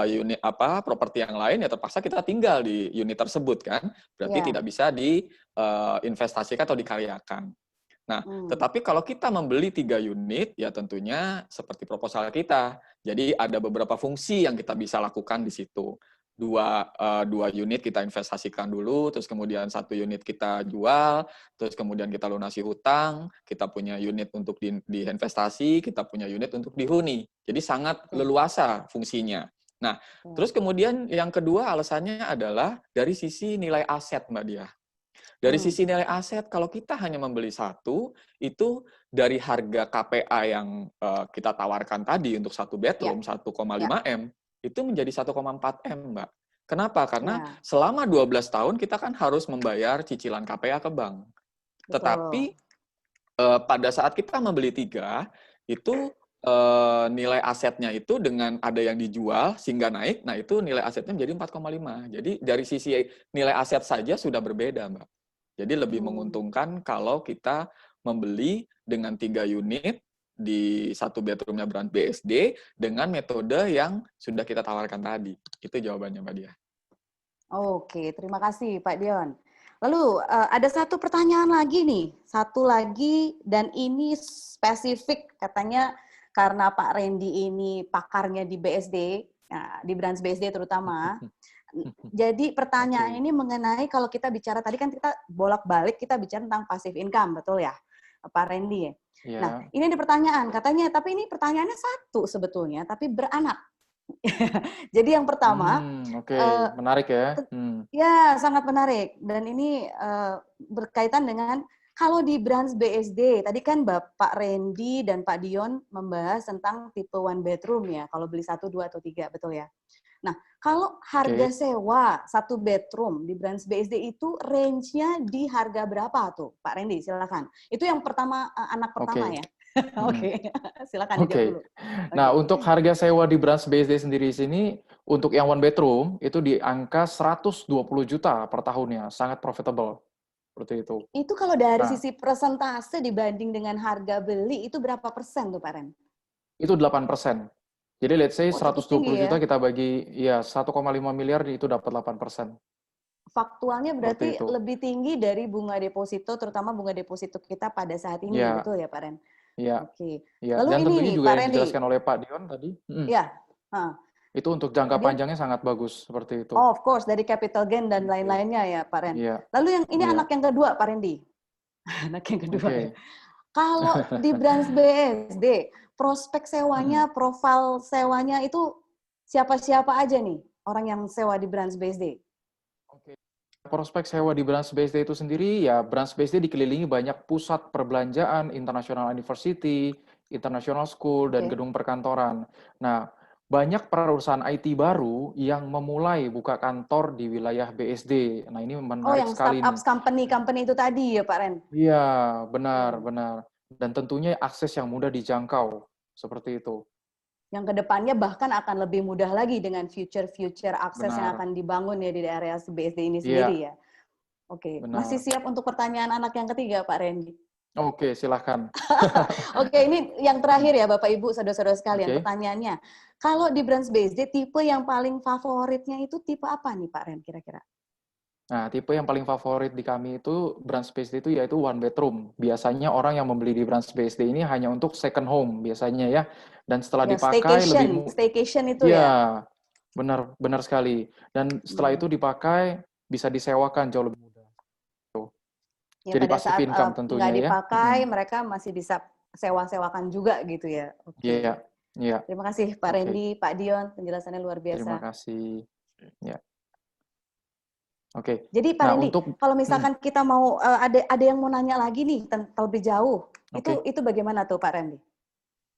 Speaker 3: unit properti yang lain, ya terpaksa kita tinggal di unit tersebut kan. Berarti tidak bisa diinvestasikan atau dikaryakan. Nah, tetapi kalau kita membeli 3 unit, ya tentunya seperti proposal kita. Jadi ada beberapa fungsi yang kita bisa lakukan di situ. 2 unit kita investasikan dulu, terus kemudian 1 unit kita jual, terus kemudian kita lunasi hutang, kita punya unit untuk diinvestasi, kita punya unit untuk dihuni. Jadi sangat leluasa fungsinya. Nah, terus kemudian yang kedua alasannya adalah dari sisi nilai aset, Mbak Diah. Dari sisi nilai aset, kalau kita hanya membeli 1, itu dari harga KPA yang kita tawarkan tadi untuk 1 bedroom, 1,5 M, itu menjadi 1,4 M, Mbak. Kenapa? Karena selama 12 tahun kita kan harus membayar cicilan KPA ke bank. Tetapi pada saat kita membeli 3, itu nilai asetnya itu dengan ada yang dijual sehingga naik, nah itu nilai asetnya menjadi 4,5. Jadi dari sisi nilai aset saja sudah berbeda, Mbak. Jadi lebih menguntungkan kalau kita membeli dengan 3 unit di 1 bedroomnya Brands BSD dengan metode yang sudah kita tawarkan tadi. Itu jawabannya, Mbak Dia.
Speaker 1: Oke, terima kasih Pak Dion. Lalu ada satu pertanyaan lagi nih, satu lagi, dan ini spesifik katanya karena Pak Randy ini pakarnya di BSD, di Brands BSD terutama. Jadi pertanyaan ini mengenai kalau kita bicara, tadi kan kita bolak-balik kita bicara tentang passive income, betul ya Pak Randy ya? Nah, ini ada pertanyaan, katanya, tapi ini pertanyaannya satu sebetulnya, tapi beranak. Jadi yang pertama,
Speaker 4: menarik ya.
Speaker 1: Ya, sangat menarik. Dan ini berkaitan dengan kalau di Brands BSD, tadi kan Bapak Randy dan Pak Dion membahas tentang tipe 1 bedroom ya, kalau beli 1, 2, atau 3, betul ya? Nah, kalau harga sewa 1 bedroom di Brands BSD itu range-nya di harga berapa tuh, Pak Randy? Silakan. Itu yang pertama, anak pertama ya? Oke, silakan dijawab dulu.
Speaker 4: Nah, untuk harga sewa di Brands BSD sendiri sini, untuk yang 1 bedroom, itu di angka 120 juta per tahunnya. Sangat profitable. Seperti itu.
Speaker 1: Itu kalau dari sisi persentase dibanding dengan harga beli, itu berapa persen tuh, Pak Ren?
Speaker 4: Itu 8%. Jadi let's say 120 juta kita bagi, ya 1,5 miliar itu dapat 8%.
Speaker 1: Faktualnya berarti lebih tinggi dari bunga deposito, terutama bunga deposito kita pada saat ini, betul ya Pak Ren?
Speaker 4: Iya.
Speaker 1: Oke.
Speaker 4: Ya.
Speaker 1: Lalu
Speaker 4: dan
Speaker 1: ini
Speaker 4: tentunya
Speaker 1: nih,
Speaker 4: juga
Speaker 1: Pak
Speaker 4: yang
Speaker 1: Randy
Speaker 4: dijelaskan oleh Pak Dion tadi.
Speaker 1: Iya.
Speaker 4: Itu untuk jangka panjangnya sangat bagus, seperti itu.
Speaker 1: Oh, of course, dari capital gain dan lain-lainnya ya Pak Ren.
Speaker 4: Iya.
Speaker 1: Lalu yang ini anak yang kedua, Pak Randy. Anak yang kedua ya.
Speaker 4: Oke.
Speaker 1: Kalau di Branch BSD, prospek sewanya, profil sewanya itu siapa-siapa aja nih orang yang sewa di Branch BSD?
Speaker 4: Oke. Prospek sewa di Branch BSD itu sendiri, ya Branch BSD dikelilingi banyak pusat perbelanjaan, International University, International School, dan
Speaker 1: Oke.
Speaker 4: gedung perkantoran. Nah, banyak perusahaan IT baru yang memulai buka kantor di wilayah BSD. Nah, ini
Speaker 1: Oh,
Speaker 4: menarik
Speaker 1: yang
Speaker 4: sekali nih.
Speaker 1: startup company itu tadi ya Pak Ren?
Speaker 4: Iya, benar,
Speaker 1: Hmm.
Speaker 4: benar. Dan tentunya akses yang mudah dijangkau, seperti itu.
Speaker 1: Yang kedepannya bahkan akan lebih mudah lagi dengan future akses yang
Speaker 4: Benar.
Speaker 1: akan dibangun ya di daerah BSD ini sendiri
Speaker 4: Iya,
Speaker 1: ya. Oke, masih
Speaker 4: benar.
Speaker 1: siap untuk pertanyaan anak yang ketiga Pak Randy?
Speaker 4: Oke, silahkan.
Speaker 1: Oke, ini yang terakhir ya Bapak Ibu, saudara-saudara sekalian.
Speaker 4: Oke.
Speaker 1: Pertanyaannya, kalau di Branch BSD tipe yang paling favoritnya itu tipe apa nih Pak Ren kira-kira?
Speaker 4: Nah, tipe yang paling favorit di kami itu Branch BSD itu yaitu one bedroom. Biasanya orang yang membeli di Branch BSD ini hanya untuk second home biasanya ya. Dan setelah
Speaker 1: Ya,
Speaker 4: dipakai
Speaker 1: staycation itu ya.
Speaker 4: Iya, benar sekali. Dan setelah itu dipakai bisa disewakan jauh lebih mudah.
Speaker 1: Ya,
Speaker 4: Jadi
Speaker 1: pada
Speaker 4: passive
Speaker 1: saat
Speaker 4: income
Speaker 1: nggak
Speaker 4: tentunya ya.
Speaker 1: dipakai, mereka masih bisa sewa-sewakan juga gitu ya. Oke.
Speaker 4: Iya, iya.
Speaker 1: Terima kasih Pak
Speaker 4: Oke.
Speaker 1: Randy, Pak Dion, penjelasannya luar
Speaker 4: Terima
Speaker 1: biasa.
Speaker 4: kasih. Ya. Oke.
Speaker 1: Jadi Pak
Speaker 4: Nah,
Speaker 1: Randy,
Speaker 4: untuk
Speaker 1: kalau misalkan kita mau ada yang mau nanya lagi nih lebih jauh,
Speaker 4: Oke.
Speaker 1: itu bagaimana tuh Pak Randy?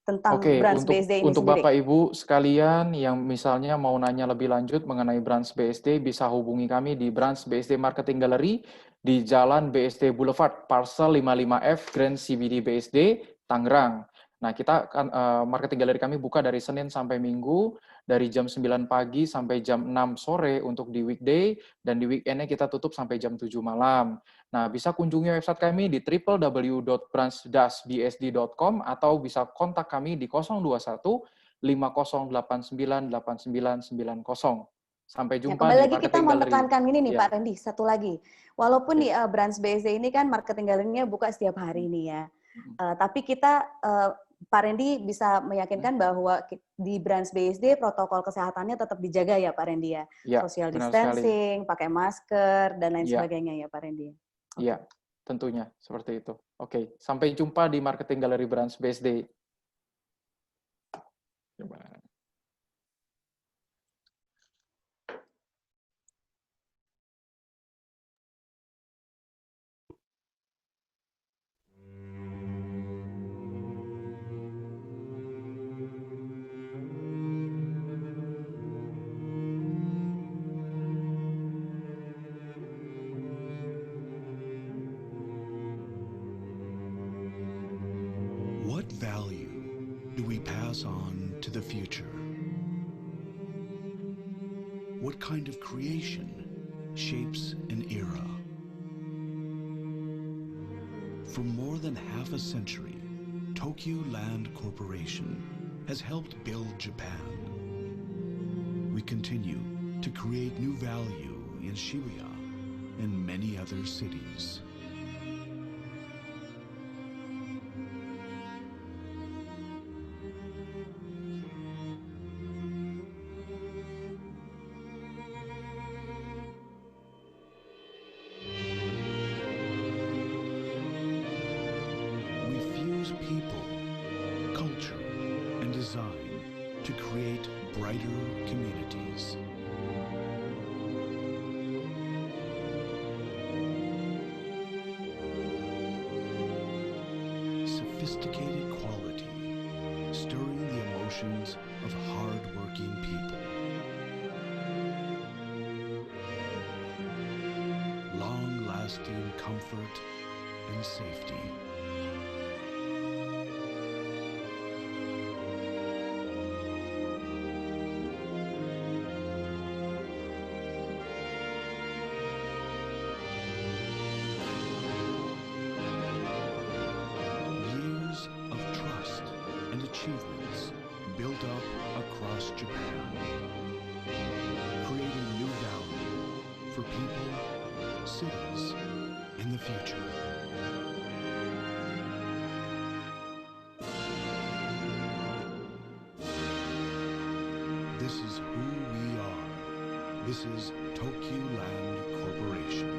Speaker 1: Tentang
Speaker 4: Oke,
Speaker 1: Branch BSD ini
Speaker 4: untuk
Speaker 1: sendiri.
Speaker 4: Bapak Ibu sekalian yang misalnya mau nanya lebih lanjut mengenai Branch BSD, bisa hubungi kami di Branch BSD Marketing Gallery di Jalan BSD Boulevard, Parcel 55F, Grand CBD BSD, Tangerang. Nah, Marketing Gallery kami buka dari Senin sampai Minggu, dari jam 9 pagi sampai jam 6 sore untuk di weekday, dan di weekend-nya kita tutup sampai jam 7 malam. Nah, bisa kunjungi website kami di www.branch-bsd.com atau bisa kontak kami di 021 5089 8990. Sampai
Speaker 1: Ya,
Speaker 4: jumpa
Speaker 1: kembali
Speaker 4: di
Speaker 1: lagi kita
Speaker 4: Marketing
Speaker 1: mau
Speaker 4: Gallery.
Speaker 1: menekankan ini nih
Speaker 4: Ya.
Speaker 1: Pak Randy, satu lagi. Walaupun di
Speaker 4: Oke.
Speaker 1: Branch BSD ini kan marketing galerinya buka setiap hari nih ya. Tapi kita Pak Randy bisa meyakinkan bahwa di Branch BSD protokol kesehatannya tetap dijaga ya Pak Randy ya.
Speaker 4: Ya,
Speaker 1: Social
Speaker 4: benar sekali.
Speaker 1: distancing, pakai masker dan lain
Speaker 4: Ya.
Speaker 1: sebagainya ya Pak Randy.
Speaker 4: Iya, tentunya seperti itu. Oke, sampai jumpa di Marketing Gallery Branch BSD.
Speaker 6: What value do we pass on to the future? What kind of creation shapes an era? For more than half a century, Tokyo Land Corporation has helped build Japan. We continue to create new value in Shibuya and many other cities. We fuse people, culture, and design to create brighter communities. Sophisticated quality, stirring the emotions of hard-working people. Long-lasting comfort and safety. Years of trust and achievements built up across Japan, creating new value for people, cities, and the future. This is who we are. This is Tokyo Land Corporation.